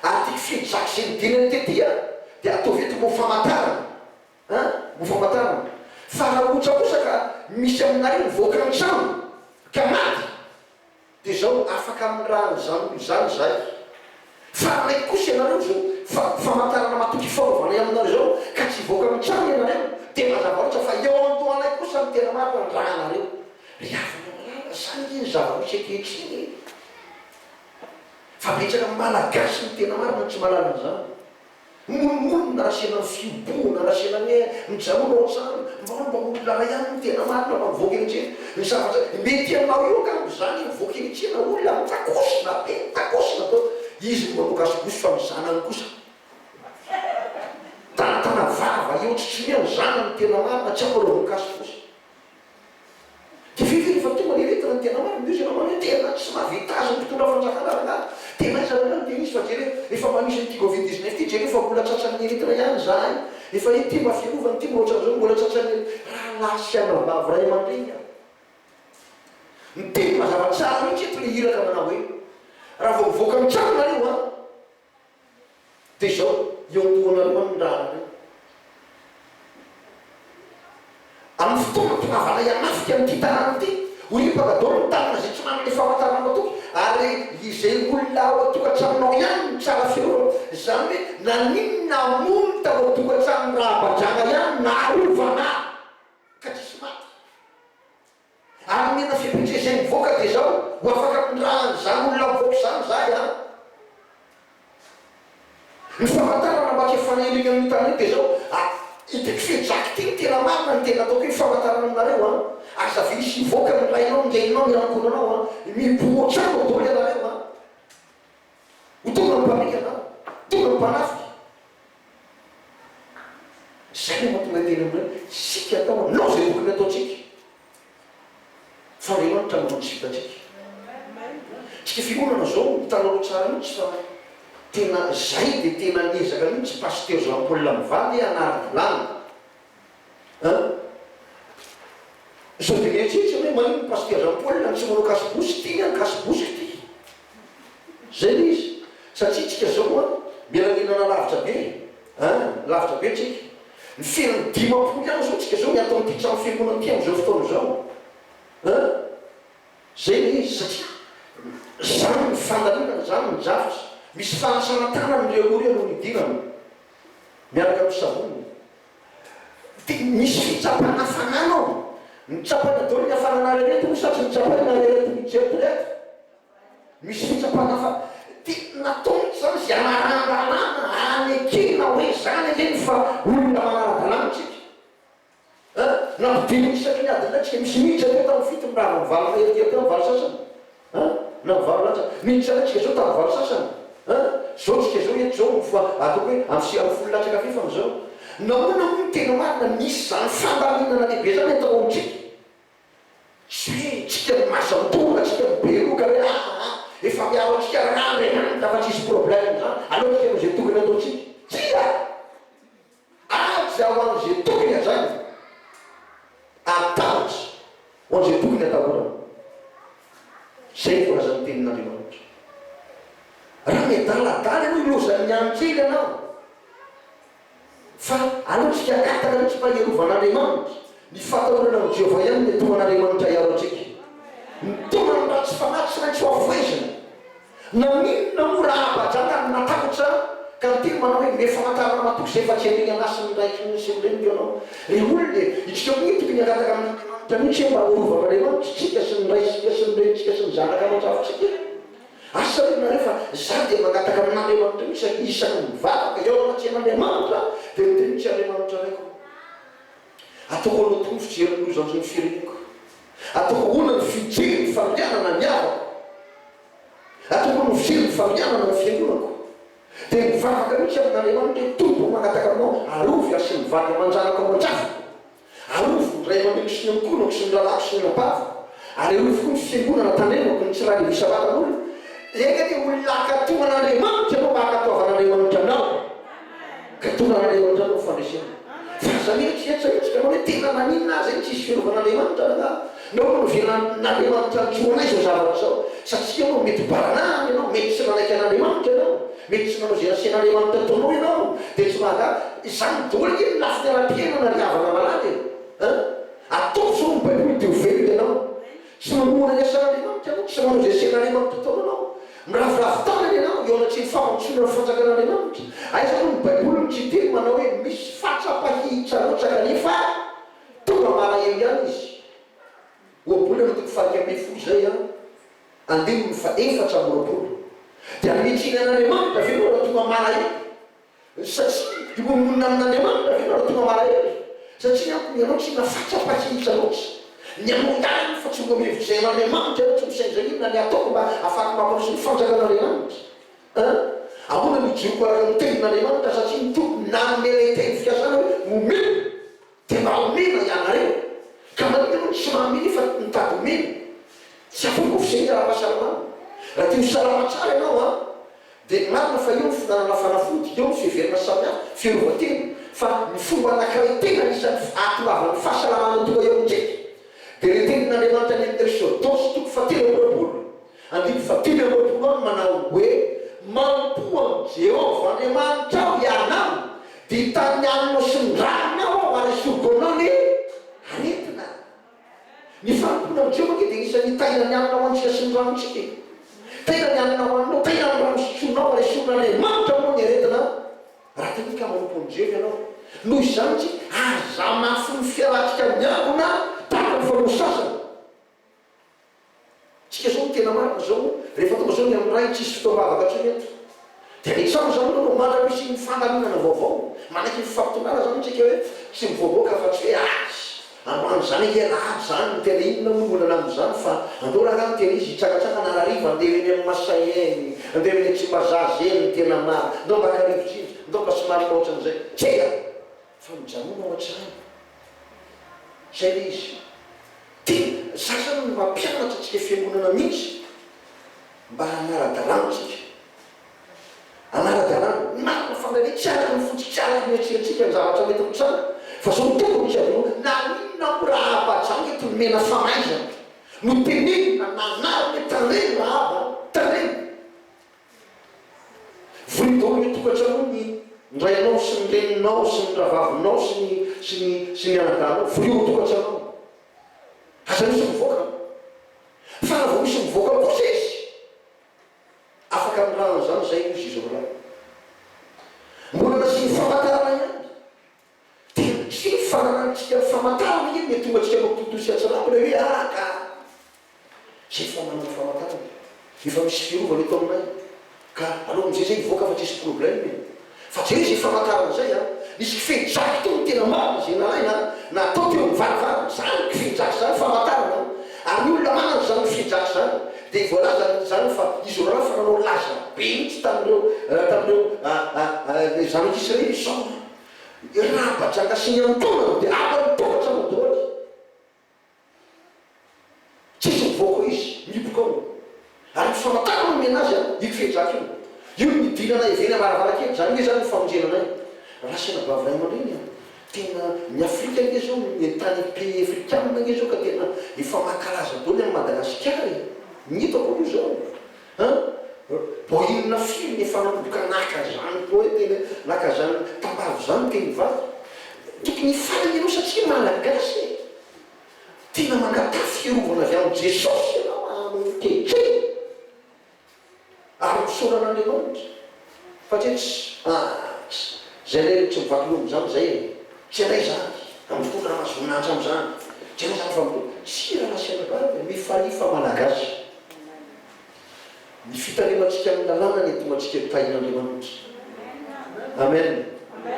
Speaker 1: ary tiako fiedzaky zay midinany tetia dia atao veto mo famantarana mo famantarana fa raha ohatra kosa ka misy aminareo mivoaka amin'ny trano ka maty dia zao afaka amin'ny raha zany zay fa raiky kosa ianareo zao famantarana matoky faovana aminareo zao ka tsy voaka amin'ny trano ianareo dia mazava ohatra fa eo andohanay kosa ny tena marina ny rahanareo ry avana malala zany ny zava-misy ankehitriny fa betsaka malagasy ny tena marina tsy malala zany molomolona rasena ny fiobona rasena hoe mijanona ao an-trano mba olona ray ihany ny tena marina mba mivoaka enitrena ny zavatra mety aminao io ka zany mivoaka enitrena olona mitakosina be mitakosina to izy manokasokosy fa mizanany kosa tanatana vava eo tsitsimiany zanany tena marina tsy amalo mokasokosy dia fifiry fa tonga niretina ny tena marina io zana manoe tena tsy mahavita azy mitondra fanjakanarana tena izanana dia izy fa jere efa manisy nyty covid-19 ty jere efa mbola tratran'ny retina ihany zahay efa ity mba fiarovany ty maohatran'izao mbola tratran'ny raha lasy anavavy ray aman-dreny ny teny mazava tsara mihitsy eto le hiraka manao hoe raha vao mivoaka amin'ny tranonareo dia zao iondohanareo amin'ny rahanareo amin'ny fotoana tonavana ianafika amin'ity tanàna ity oripagadao ny tanana zay tsy manana le famantarana matoky ary izay olona ao atokantramonao ihany ny tsara fiarovana zany hoe naninona mono tao atokantrano raha badrana ihany narovana ka tsisy maty ary mena fiapitre zay mivoaka dia zao ho afaka amindrahany zany olona mivoaka zany zay ny famantarana mba tsy faneliny amin'ny tany dia zao itako fiedzaky ty ny tena marina ny tena ataoko hoe famantarana aminareo aza visy voaka ny rainao ngeninao mirankonanao miboatrano dolo ianareo ho tonga ny mpamika anao tonga ny mpanafiky zay no mahatonga tena aminao sika atao anao zay tokony ataotsika fa remanitra manao tsy vitatsika tsika figonana zao hitanao tsara mihitsy fa tena zay dia tena niezaka mihitsy pasteur Jean-Paul Lamivady anarylany so dia mieritreritra hoe manino pasteur Jean-Paul tsy manao kasibosy ty ny any kasibosy ty zay le izy satria tsika zao mialanenana lavitra be lavitra be tsika ny fiainany dimapolo ihany zao tsika zao miatao am'ty trano fiangonana ty am'izao fotoana zao zay le izy satria zany ny fandalinana zany ny javitra misy fanasana tanany le akory aloha nidinana miaraka amin'ny savony dia misy fitsapana fananao mitsapana dolo ny afanana rereto no satry mitsapana rereto mijereto misy fitsapana fa dia natao mihitsy zany zay anaran-dalàna anekena hoe zany leny fa olona manara-dalàna tsika nampidiny isaky ny adina tsika misy mihitsy ateo tamin'ny fito miraha mivaly mahery teo mivaly sasany na mivaly latsa mihitsy ana tsika zao tamin'ny mivaly sasany zao tsika zao eto zao fa ataoko hoe am'sihany folo latsaka fifa am'izao nahoana moa ny tena marina misy zany fandalinana lehibe zany atao amitsika tsy hoe tsika masamtonga tsika miberoka hoe efa miaro atsika rany dafa tsisy problème zany aloha tsika am'izay tokony ataotsika tsia aza ho an'izay tokony azany ataotsy ho an'izay tokony ataora zay forazany tenin'andriamanitra raha miadaladala anao ilozany anykely anao fa aloha tsika akataka mitsy mba hierovan'andriamanitra ny fatahorana amin'ny Jehova ihany ny tongan'Andriamanitra iaro antsika. Ny tonga ny ratsy fanahy tsy maintsy ho avoezana. Na minona moa raha abajana natahotra ka ny teny manao hoe mefamantarana matoky izay efa tsy haniny anasiny raiky sy mireniko ianao. Ry olona itsika amin'ny tokony agataka amin'Andriamanitra mihitsy mba horovana tsika sy ny raisika sy ny renitsika sy ny zanaka amandrafitsika. Asa rena rehefa za dia mangataka amin'Andriamanitra mihitsy isaka mivavaka eo anaty an'Andriamanitra dia mitenitsy Andriamanitra raiko. Ataoko anao tongotsy jery ny fireneko. Ataoko hoana ny fijery ny famianana miavako. Ataoko ny fijery ny famianana ny fiangonako. Dia mivavaka mihitsy amin'Andriamanitra tompo mangataka aminao arovy sy mivaka manjanako amandrafiko. Arovy ny ray aman-dreny sy ny ankonako sy ny lalako sy ny apavo. Ary arovy koa ny fiangonana tandrenako ny tsirairy visavanan'olona. Eka dia olona katongan'Andriamanitra anao mba akataovan'Andriamanitra anao. Katongan'Andriamanitra anao fandresena. Fazametsitsika anao hoe tena naninona azy ny tsisy fiarovan'Andriamanitra raha. Nao n'Andriamanitra nitsoanay zao zavatra zao. Satria anao mety baranany ianao, mety tsy manaiky an'Andriamanitra ianao, mety tsy manao izay asian'Andriamanitra ataonao ianao. Dia tsy maga izany daholo ny lafiny ara-piainana ny havana malady. Ataoko zao ny Baiboly dia ho velona ianao. Tsy mamoana ny asan'Andriamanitra ianao, tsy manao izay asian'Andriamanitra ataonao ianao. Miravoravo tanana ianao eo anaty ny famontsona ny fanjakan'Andriamanitra. Aiza moa ny Baiboly no tsy teny manao hoe misy fatsapahitsarotsa kanefa tonga malahelo ihany izy. Oaboly no toko fahaky ambin'ny folo zay andininy fa efatra amby roapolo. Dia mihitsiny an'Andriamanitra ve raha tonga malahelo. Satria iomonina amin'Andriamanitra ve raha tonga malahelo. Satria ianao tsy na fatsapahitsarotsa. Ny amontany fa tsy mba mihevitra izay an'Andriamanitra tsy misainza inona ny ataoko mba afaka mampanoso ny fanjakan'Andriamanitra. Ahoana mijoko araka ny tenin'Andriamanitra satria ny tompony nanome teny fiasana hoe omena dia mba omena ianareo. Ka manino tsy mameny fa mitady omena. Tsy afaka ofiseny ara-pahasalamana. Raha tia misalama tsara ianao dia marina fa eo ny finanana fanafody, eo ny fiheverana samihafa, fiarovan-tena. Fa ny fomba anankiray tena isan'ny atoavana ny fahasalamana tonga eo amintsika. Dia ny tenin'Andriamanitra ny amin'ny Exodosy toko fahatelo amby roapolo. Andiny fahatelo amby roapolo manao hoe mampoa Jehova Andriamanitra ao ianao dia hitany anao sy ny ranonao ao ary sorgonao ny aretina. Ny fampona amin'ny Jehova dia isan'ny taina ny anao antsika sy ny ranontsika. Taina ny anao anao, taina ny rano sotroinao ary sorgon'Andriamanitra moa ny aretina. Raha tenika manompo amin'ny Jehova ianao. Noho izany tsy aza mafy ny fiarahantsika miangona tahaka ny faloha sasany. Tsika zao ny tena marina zao rehefa tonga zao ny amin'ny ray tsisy fotoam-bavaka atsony eto. Dia rehetrano zao no mandra misy ny fandaminana vaovao. Manaiky ny fampitonana zany tsika hoe tsy mivoavoaka fa tsy hoe androany zany ialahy zany ny tena inona molana amin'izany fa andeo raha ny tena izy hitsakatsaka na rariva andeha eny amin'ny Masay eny, andeha eny Tsimbazazy eny ny tena maro, ndao mba karivotsinja, ndao mba somary ohatran'izay. Tsika fa mijanona ao an-trano. Zay le izy. Dia sasany no mampianatra antsika fiangonana mihitsy mba hanara-dalàna tsika. Hanara-dalàna marina fandania tsy araka ny fotsy, tsy araka ny eritreretintsika ny zavatra mety mitsana. Fa zao tokony misy avao na inona mo raha abajany eto ny mena famaizana. No tenenina nanary ny tanreny raha aba tanreny. Voridolo ny tokantrano ny ndrayanao sy ny reninao sy ny ravavinao sy ny anadanao vorio tokantranao. Aza misy mivoaka. Fa na vao misy mivoaka kosa izy. Afaka amin'ny rano zany zay misy izy raha. Mbola sy ny famantarana ihany. Dia tsy fananantsika ny famantarana iny mety tonga antsika mampitoto sy atsanambola hoe ka tsy famanana ny famantarana. Efa misy firovana eto aminay. Ka aloha amin'izay zay mivoaka fa tsisy problème. Fa tsy hoe zay famantarana zay nisy kifehidraky to ny tena marina zay nalaina na atao teo mivarivary zany kifehidraky zany famantarana. Ary ny olona manana zany kifehidraky zany dia voalaza zany fa izy ora fa nanao laza be mihitsy tamin'ireo zanak'Israely sao raha bajaka sy ny antonana dia aba-mitokatra mo daholo. Tsisy mivoaka izy miboka ao. Ary ny famantarana omena azy io kifehidraky io. Io ny dinana eveny avaravarankely zany hoe zany ny famonjenanay. Raha sena bavinay aman-dreny tena ny Afrika nge zao ny tany pays afrikanina nge zao ka tena efa mankalaza daholo amin'ny Madagasikara nyitako io zao. Boinina filmy efa nanomboka naka zany koa hoe tena naka zany tambavy zany teny vavy. Tokony hifanana ianao satria malagasy. tena mangatafierovana avy amin'ny jesosy ianao amin'nykehitreny ary misoran'andriamanitra fatria zay le tsy mivakilomo zany zay tsy anay zany amin'ny fotoana raha mahazoninahitra am'zany tsy anay zany fa tsy raha lasianabavy mifalifa malagasy ny fitanemantsika amin'ny lalàna ny tongatsika tain'andriamanitra amen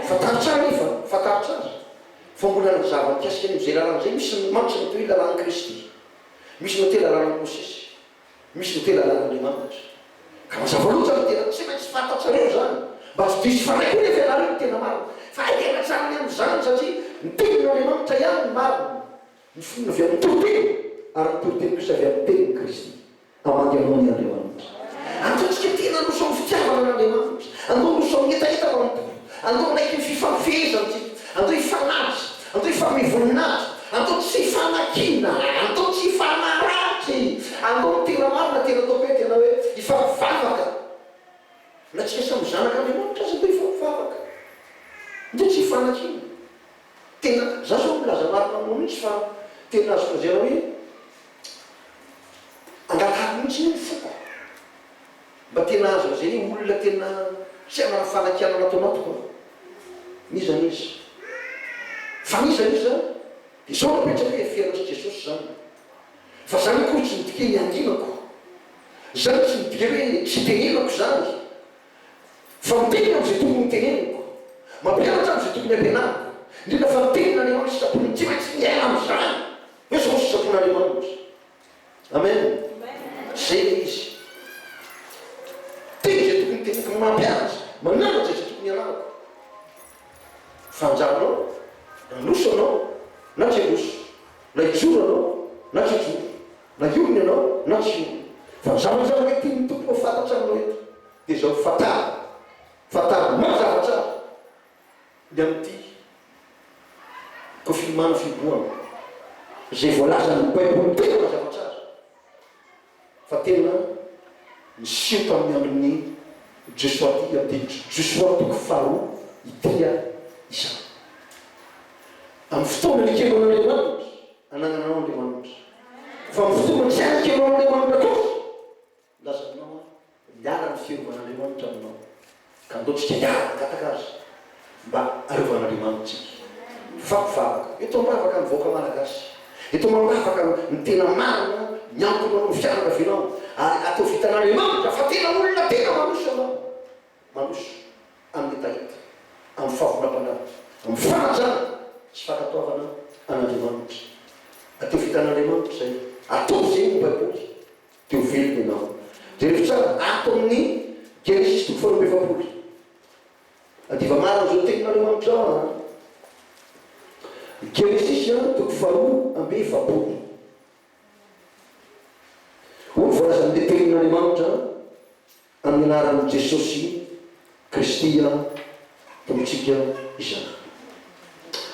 Speaker 1: fantaritra azy ifa fantaritra azy fa mbola nazava mikasika ny zay lalàna zay misy mantsy ny toy lalàna Kristy misy no te lalàna Mosesy misy no te lalàn'andriamanitra ka mazava loatra ny tena tsy maintsy fantatsareo zany mba tsy disy fanay koa nefa ianareo ny tena marina fa tena tsarany am'zany satria ny tenin'andriamanitra ihany ny marina ny fonina avy amin'ny toroteny ary ny toroteny kosa avy amin'ny tenin'i Kristy amandianao ny andriamanitra antotsika tena noso amin'ny fitiavana n'andriamanitra andao noso amin'ny etaeta mampo andao naiky ny fifamfezantsika andao ifanazy andao ifamivoninahzy andao tsy fanakina andao tsy fanaratsy andao tena marina tena tope tena hoe ifavavaka na tsika samy zanak'andriamanitra azy andao ifavavaka ndre tsy fanakina tena za zao milaza marina mo mihitsy fa tena azo lazana hoe angalahako mihitsy ny foko mba tena azo lazay olona tena tsy amana fanakiana anatoanatoka nizanizy fa nizanizy zany de zao napetraka hoe fianasy jesosy zany fa zany koa tsy midike ny andinako zany tsy midike hoe tsy tenenako zany fa miteny am'izay tokony mitenenako mampianatra am'izay tokony ampianariko indrindra fa mitenen'andriamanitra sapony tsy maintsy miaina am'zany hoe zao sy sapon'andriamanitra amen zay le izy teny zay tokony tenenako mampianatra mananatra zay tokony anarako fanjaranao nanoso anao na tsy anoso na ijoro anao na tsy ijoro na iorony anao na tsy iorony fa zavazava hoe tiany tompo fantatra aminao eto de zao fatary mazavatra de amin'ity confinement fiboana zay voalaza ny baiboly tena mazavatra azy fa tena miseho tamin'ny amin'ny Joshua ty amy Joshua toko faharoa itia izany amin'ny fotoana nikeno an'andriamanitra anagnanao andriamanitra fa amin'ny fotoana tsy anikeno an'andriamanitra kosa lazanao miala ny fierovan'andriamanitra aminao ka andaotsika hiala kataka azy mba areovan'andriamanitsika fafavaka eto mavaka mivoaka malagasy eto mamavaka ny tena marina miankona no fianakavinao ary atao vitan'andriamanitra fa tena olona tena manoso anao manoso amin'ny etaeta amin'ny fahavonam-panary amin'ny fanajana tsy fakatoavana an'andriamanitra atao vitan'andriamanitra zay atao zay ny baiboly teo velony ianao de rehefa tsara ato amin'ny Genesis toko faharoa amby efapolo adiva marina zao tenin'andriamanitra Genesis toko faharoa amby efapolo ho voalazan'le tenin'andriamanitra amin'ny anaran'i Jesosy Kristy tombotsika izany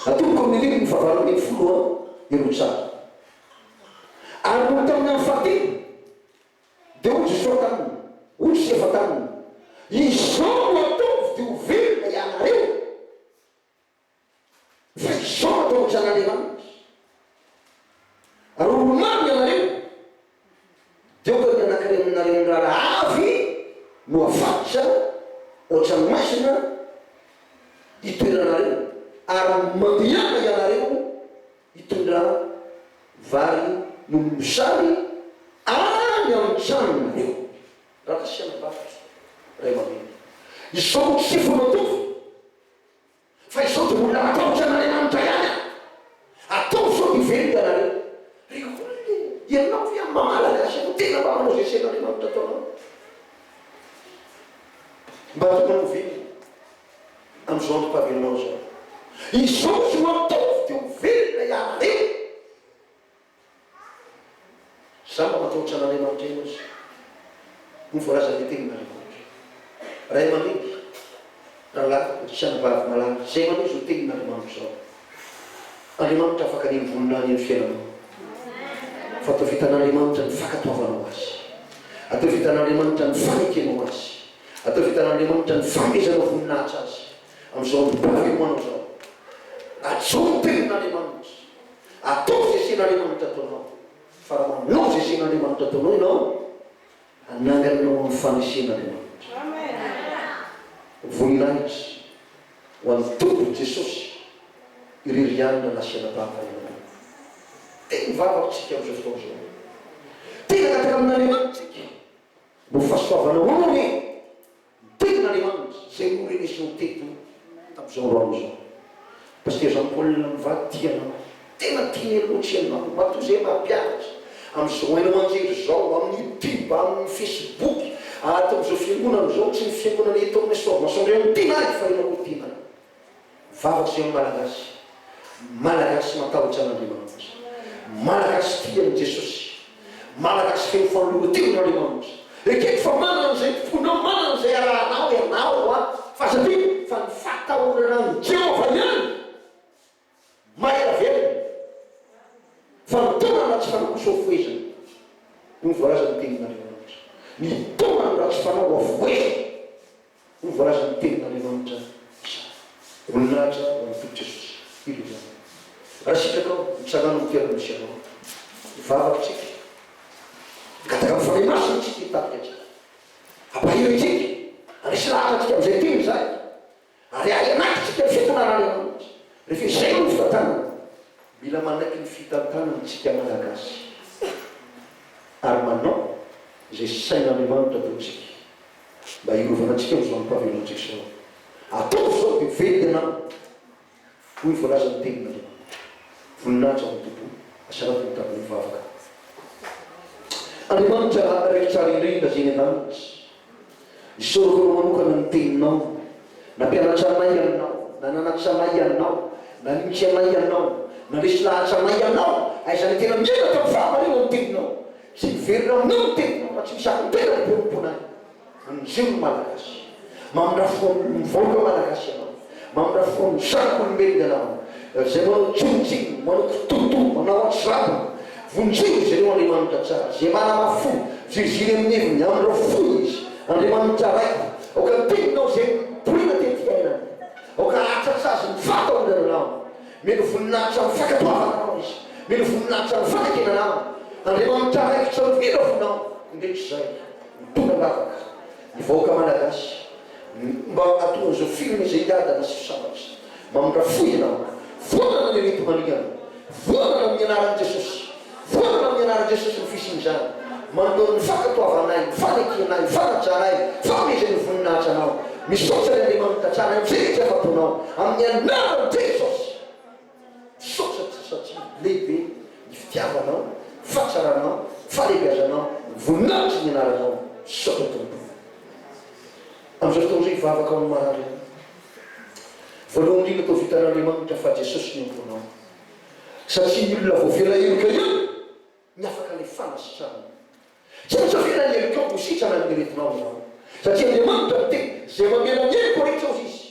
Speaker 1: atoboko amin'ny riny ny fahavalony folo ero tsara ary no tamin'ny amin'ny fahatelo de ohatry soa taminy ohatry sy efa taminy izao no ataovy de ho velona ianareo fa izao no ataovy zan'andriamanitra ary olomamy ianareo de oka ny anakire aminareo ny raha avy no afatsa ohatrany masina itoeranareo ary mandiana ianareo hitondra vary no mosary any amin'ny tranonareo raha tasiana bavitra ray mameny izao tsy fonatovy fa izao de olona ataotra an'andriamanitra ihany atao zao ivelo ianareo rekoly ianao fi amin'ny mamalagasy ako tena mba manao zay sen'andriamanitra ataonao mba tokony hovelo am'izao antom-pahavelonao zao izao sy no ataovy de ho velona ianareo za mba mataotra an'andriamanitra eny ozy no voalaza le tenin'andriamanitra ray aman-dreny rahalahy tsy anabavy malala zay manao izy ho tenin'andriamanitra zao andriamanitra afaka nivonina ny fiainanao fa atao vitan'andriamanitra ny fakatoavanao azy atao vitan'andriamanitra ny fanekenao azy atao vitan'andriamanitra ny famezanao voninahitra azy am'izao mibavy manao zao atao ny tenin'andriamanitra atao zay asian'Andriamanitra ataonao fa raha manao zay asian'Andriamanitra ataonao ianao ananganao amin'ny fanasian'Andriamanitra. voninahitra ho an'ny tompony Jesosy irerianina nasiana-bava ianao. Tena mivavakotsika amin'izao fotoana izao. Tena kataka amin'Andriamanitra mbo fahasoavana ony tegn'Andriamanitra zay olo renesy teto tamin'izao rano izao. Pasteur Jean-Paul mivady tianao, tena tiany loatra ianao, matoa zay mampianatra amin'izao hainao manjery zao amin'ny YouTube, amin'ny Facebook, ato amin'izao fiangonana zao tsy ny fiangonana eto amin'ny soavamasondreny tinaky fa ianao tiana. Vavaky zay malagasy, malagasy matahotra an'Andriamanitra, malagasy tian'i Jesosy, malagasy feno fanolora teon'Andriamanitra. Eketo fa manana an'izay tomponao, manana an'izay arahanao ianao fa satria fa ny fatahorana ny Jehova ihany maela velona fa ny tonana tsy fanakoso foezana no voalaza ny tenin'Andriamanitra. Ny tonana raha tsy fanao avoezana no voalaza ny tenin'Andriamanitra. Voninahitra ho an'ny tompo Jesosy ilozana. Raha sitraka mitsangano mitoerana misy anao ivavakotsika gataka amin'ny fanay masina tsika hitarika atsika ampahiro itsika anisy lahatra atsika amin'izay teny zay ary ahianaky tsika ny fitonan'Andriamanitra rehefa izay no fitantanana mila manaiky ny fitantanana tsika malagasy ary manao izay sain'Andriamanitra ataontsika mba hirovana antsika amin'izao ampahavelontsika zao. Atao zao dia velona hoy voalaza ny tenin'Andriamanitra. Voninahitra ho an'ny tompo asarako ny tamin'ny mivavaka. Andriamanitra raiky tsara indrindra zay ny an-danitra isoroko no manokana ny teninao, nampianatra anay ianao, na nanatitra anay ianao, na nimitsy anay ianao, na lesy lahatra anay ianao, aizany tena miaina tamin'ny fahamarina ny teninao, tsy miverina aminao ny teninao fa tsy misy ako tena ny pomponay. An'izay no malagasy mamindra mivoaka malagasy ianao, mamindra misako olombelona ianao, zay manao tsinitsiny, manao kitoto, manao atsirapana vonjeo zay reo Andriamanitra tsara, zay manamafo ziriziry amin'ny heviny amindreo fo izy Andriamanitra raiky. Aoka ny teninao zay mipolina tetika ainany, aoka atratsazy mivata olananao, mino voninahitra mifakatoavanao izy, mino voninahitra mifanekenanao. Andriamanitra raiky tsy mivera fonao indreky zay mitona lavaka mivoaka malagasy mba atonga zao filmy zay hiadana sy fisabatry mamindra fo ianao, vonana ny rety manigana, vonana amin'ny anaran'i Jesosy, vonana amin'ny anaran'i Jesosy ny fisin'izany, manao ny fakatoavanay, mifanekenay, mifanatranay, famezany ny voninahitra anao, misaotra ny Andriamanitra tsara amin'izay rehetra fataonao amin'ny anaran'i Jesosy. Misaotra satria lehibe ny fitiavanao, fatsaranao, falebiazanao, voninahitra ny anaranao, misaotra tompo. Amin'izao fotoana izay hivavaka ao amin'ny marary voalohany indrindra atao vitan'Andriamanitra fa Jesosy ny amponao, satria ny olona voavela elika ihany ny afaka ilay fanasitrana. Tsy maintsy avela ny elika ao mositrana amin'ny retinao ianao, satria Andriamanitra ny teny zay mamela ny elika rehetra ao izy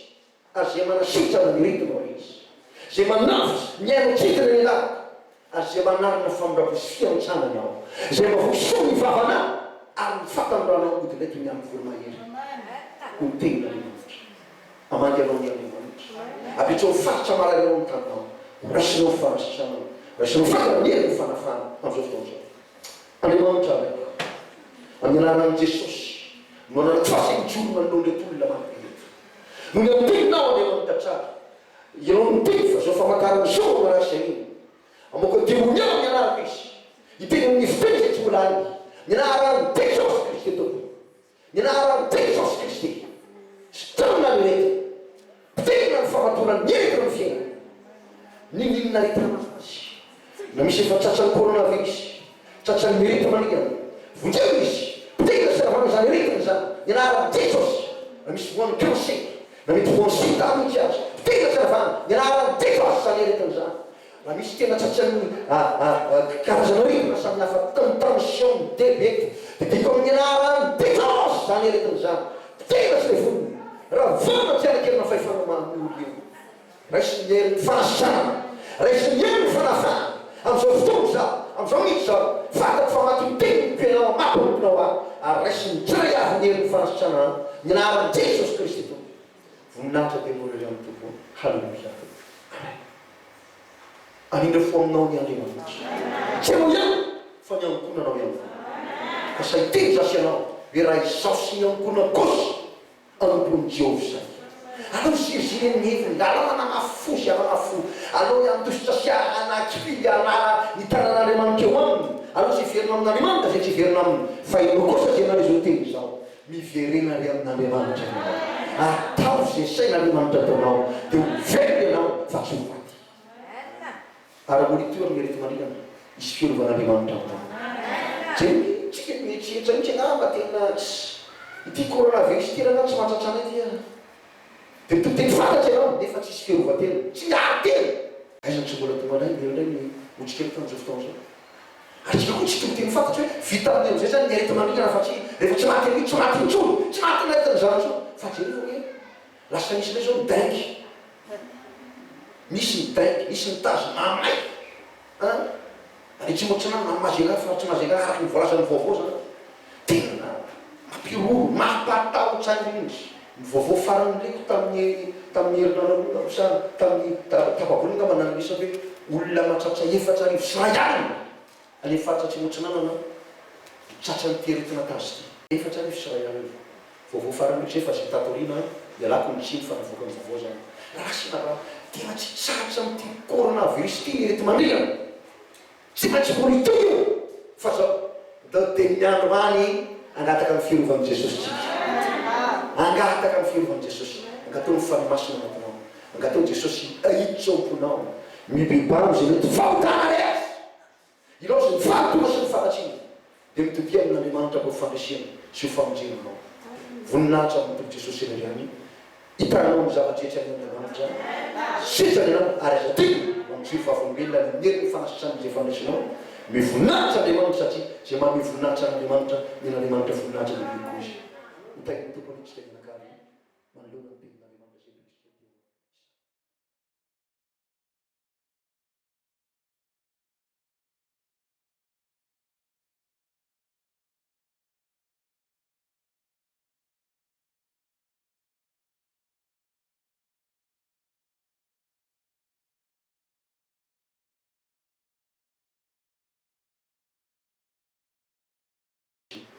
Speaker 1: ary zay manasitrana ny retinao izy, zay manavitra ny aino kitina ny lavaka ary zay manarina famindravosy fiantsanany ao, zay mavosoa ny vavanao ary ny fatandoranao odinay toy ny amin'ny voromahery no tenin'Andriamanitra. Amandy anao ny Andriamanitra, apetrao faritra marary ao amin'ny tananao, raisinao fanasitranao, raisinao fatana ny hery ny fanafana amin'izao fotoana izao. Andriamanitra raiky amin'ny anaran'i Jesosy no anatafasy mijoro manoloana reto olona mampirety no ny amteninao Andriamanitra tsara ianao miteny fa zao famantarana zao manasy an'iny amoaka demony ao ny anarako izy hiteny amin'ny fiteny zay tsy volany ny anaran'i Jesosy Kristy tompo, ny anaran'i Jesosy Kristy sitrana ny rety tena ny famatorany nyeritra ny fiaina ninninona retana azy na misy efa tratran'ny coronavirus, tratran'ny mirety manigana vonjeo izy tena siravana zany retiny zany ny anaran'i Jesosy, na misy voan'ny cancer, na mety voan'ny sida mihitsy azy tena siravana ny anaran'i Jesosy zany retiny zany. Na misy tena tratran'ny karazana retina samy hafa tamy tension, diabety, diko amin'ny anaran'i Jesosy zany retiny zany tena tsy le voniny raha vona tsy anakerina fahifanamany olo io raisy ny hery ny fanasitrana, raisy ny hery ny fanafana amin'izao fotoana zao, amin'izao mihitsy zao fatako fa maty miteny mpianao mampomponao ary raisy ny tsiray avy ny hery ny fanasitrana ny anaran'i Jesosy Kristy tompo. Voninahitra dia morery amin'ny tompo. Halleluia. Amen. anindra fo aminao ny andriamanitra tsy anao ihany fa ny ankonanao ihany fa saiteny zasy ianao hoe raha izao sy ny ankona kosy anompony Jehovah zay alao zireneviny alao ananafo sy ananafo alao iantositra sy anaky anara ny tanan'andriamanitra eo aminy alao tsy verina amin'andriamanitra zay tsy verina aminy fa ianao kosa zay anao izao teny zao miverena ry amin'andriamanitra atao zay sain'andriamanitra ataonao dia hoverina ianao fa tsy hovaty araha olitoa ny rety marihana isy fiarovan'andriamanitra atao zay tsika mietretra mitsy angamba tena ity coronavirus ty raha tsy mahatratrana ity dia toteny fantatry ianao nefa tsisy fiarovatena tsy miary tena aizany tsy mbola tomanay mielindray ny otrikely tamin'izao fotoana zao atsika koa tsy toteny fantatry hoe vita amin'ny am'izay zany ny rety marihana fa tsy rehefa tsy maty tsy maty intsony tsy maty nahitan'izany zao fa jereo hoe lasa misy lay zao dingue misy ny dingue misy ny tazo mamay ary tsy moatrana mamazela fa tsy mazela araky ny voalazan'ny vaovao zany tena mampiroro mampatahotra indrindry ny vaovao farany ndraiky tamin'ny herinanao sa tamin'ny tababoly nga mananisa hoe olona matratra efatra arivo sy ray alina ale faritra tsy motrinanana tratra ny teretina tazy ty efatra arivo sy ray alina vaovao farany ndraiky zay fa zay tatorina ialako ny tsiny fa navoaka ny vaovao zany raha sina raha tena tsy tratra am'ty coronavirus ty rety mandrihana tsy maintsy polito io fa zao da teny andro any angataka amin'ny fiarovan'i Jesosy tsika angataka amin'ny fiarovan'i Jesosy angatao ny fanomasina anatinao angatao Jesosy ahiditra ao amponao mibebano zay mety fahotana rehetra ilao zay fahatona sy ny fanatsina dia mitobia amin'andriamanitra ko fandresena sy ho famonjenanao voninahitra amin'ny tompon Jesosy enariany hitanao ny zavatrehetra amin'andriamanitra sezany ianao ary aza tena amin'izay vavolombelona minery ny fanasitranin'izay fandresenao mivoninahitra andriamanitra satria zay maha mivoninahitra an'andriamanitra ny an'andriamanitra voninahitra lehibe koa izy hitainy tompony itsika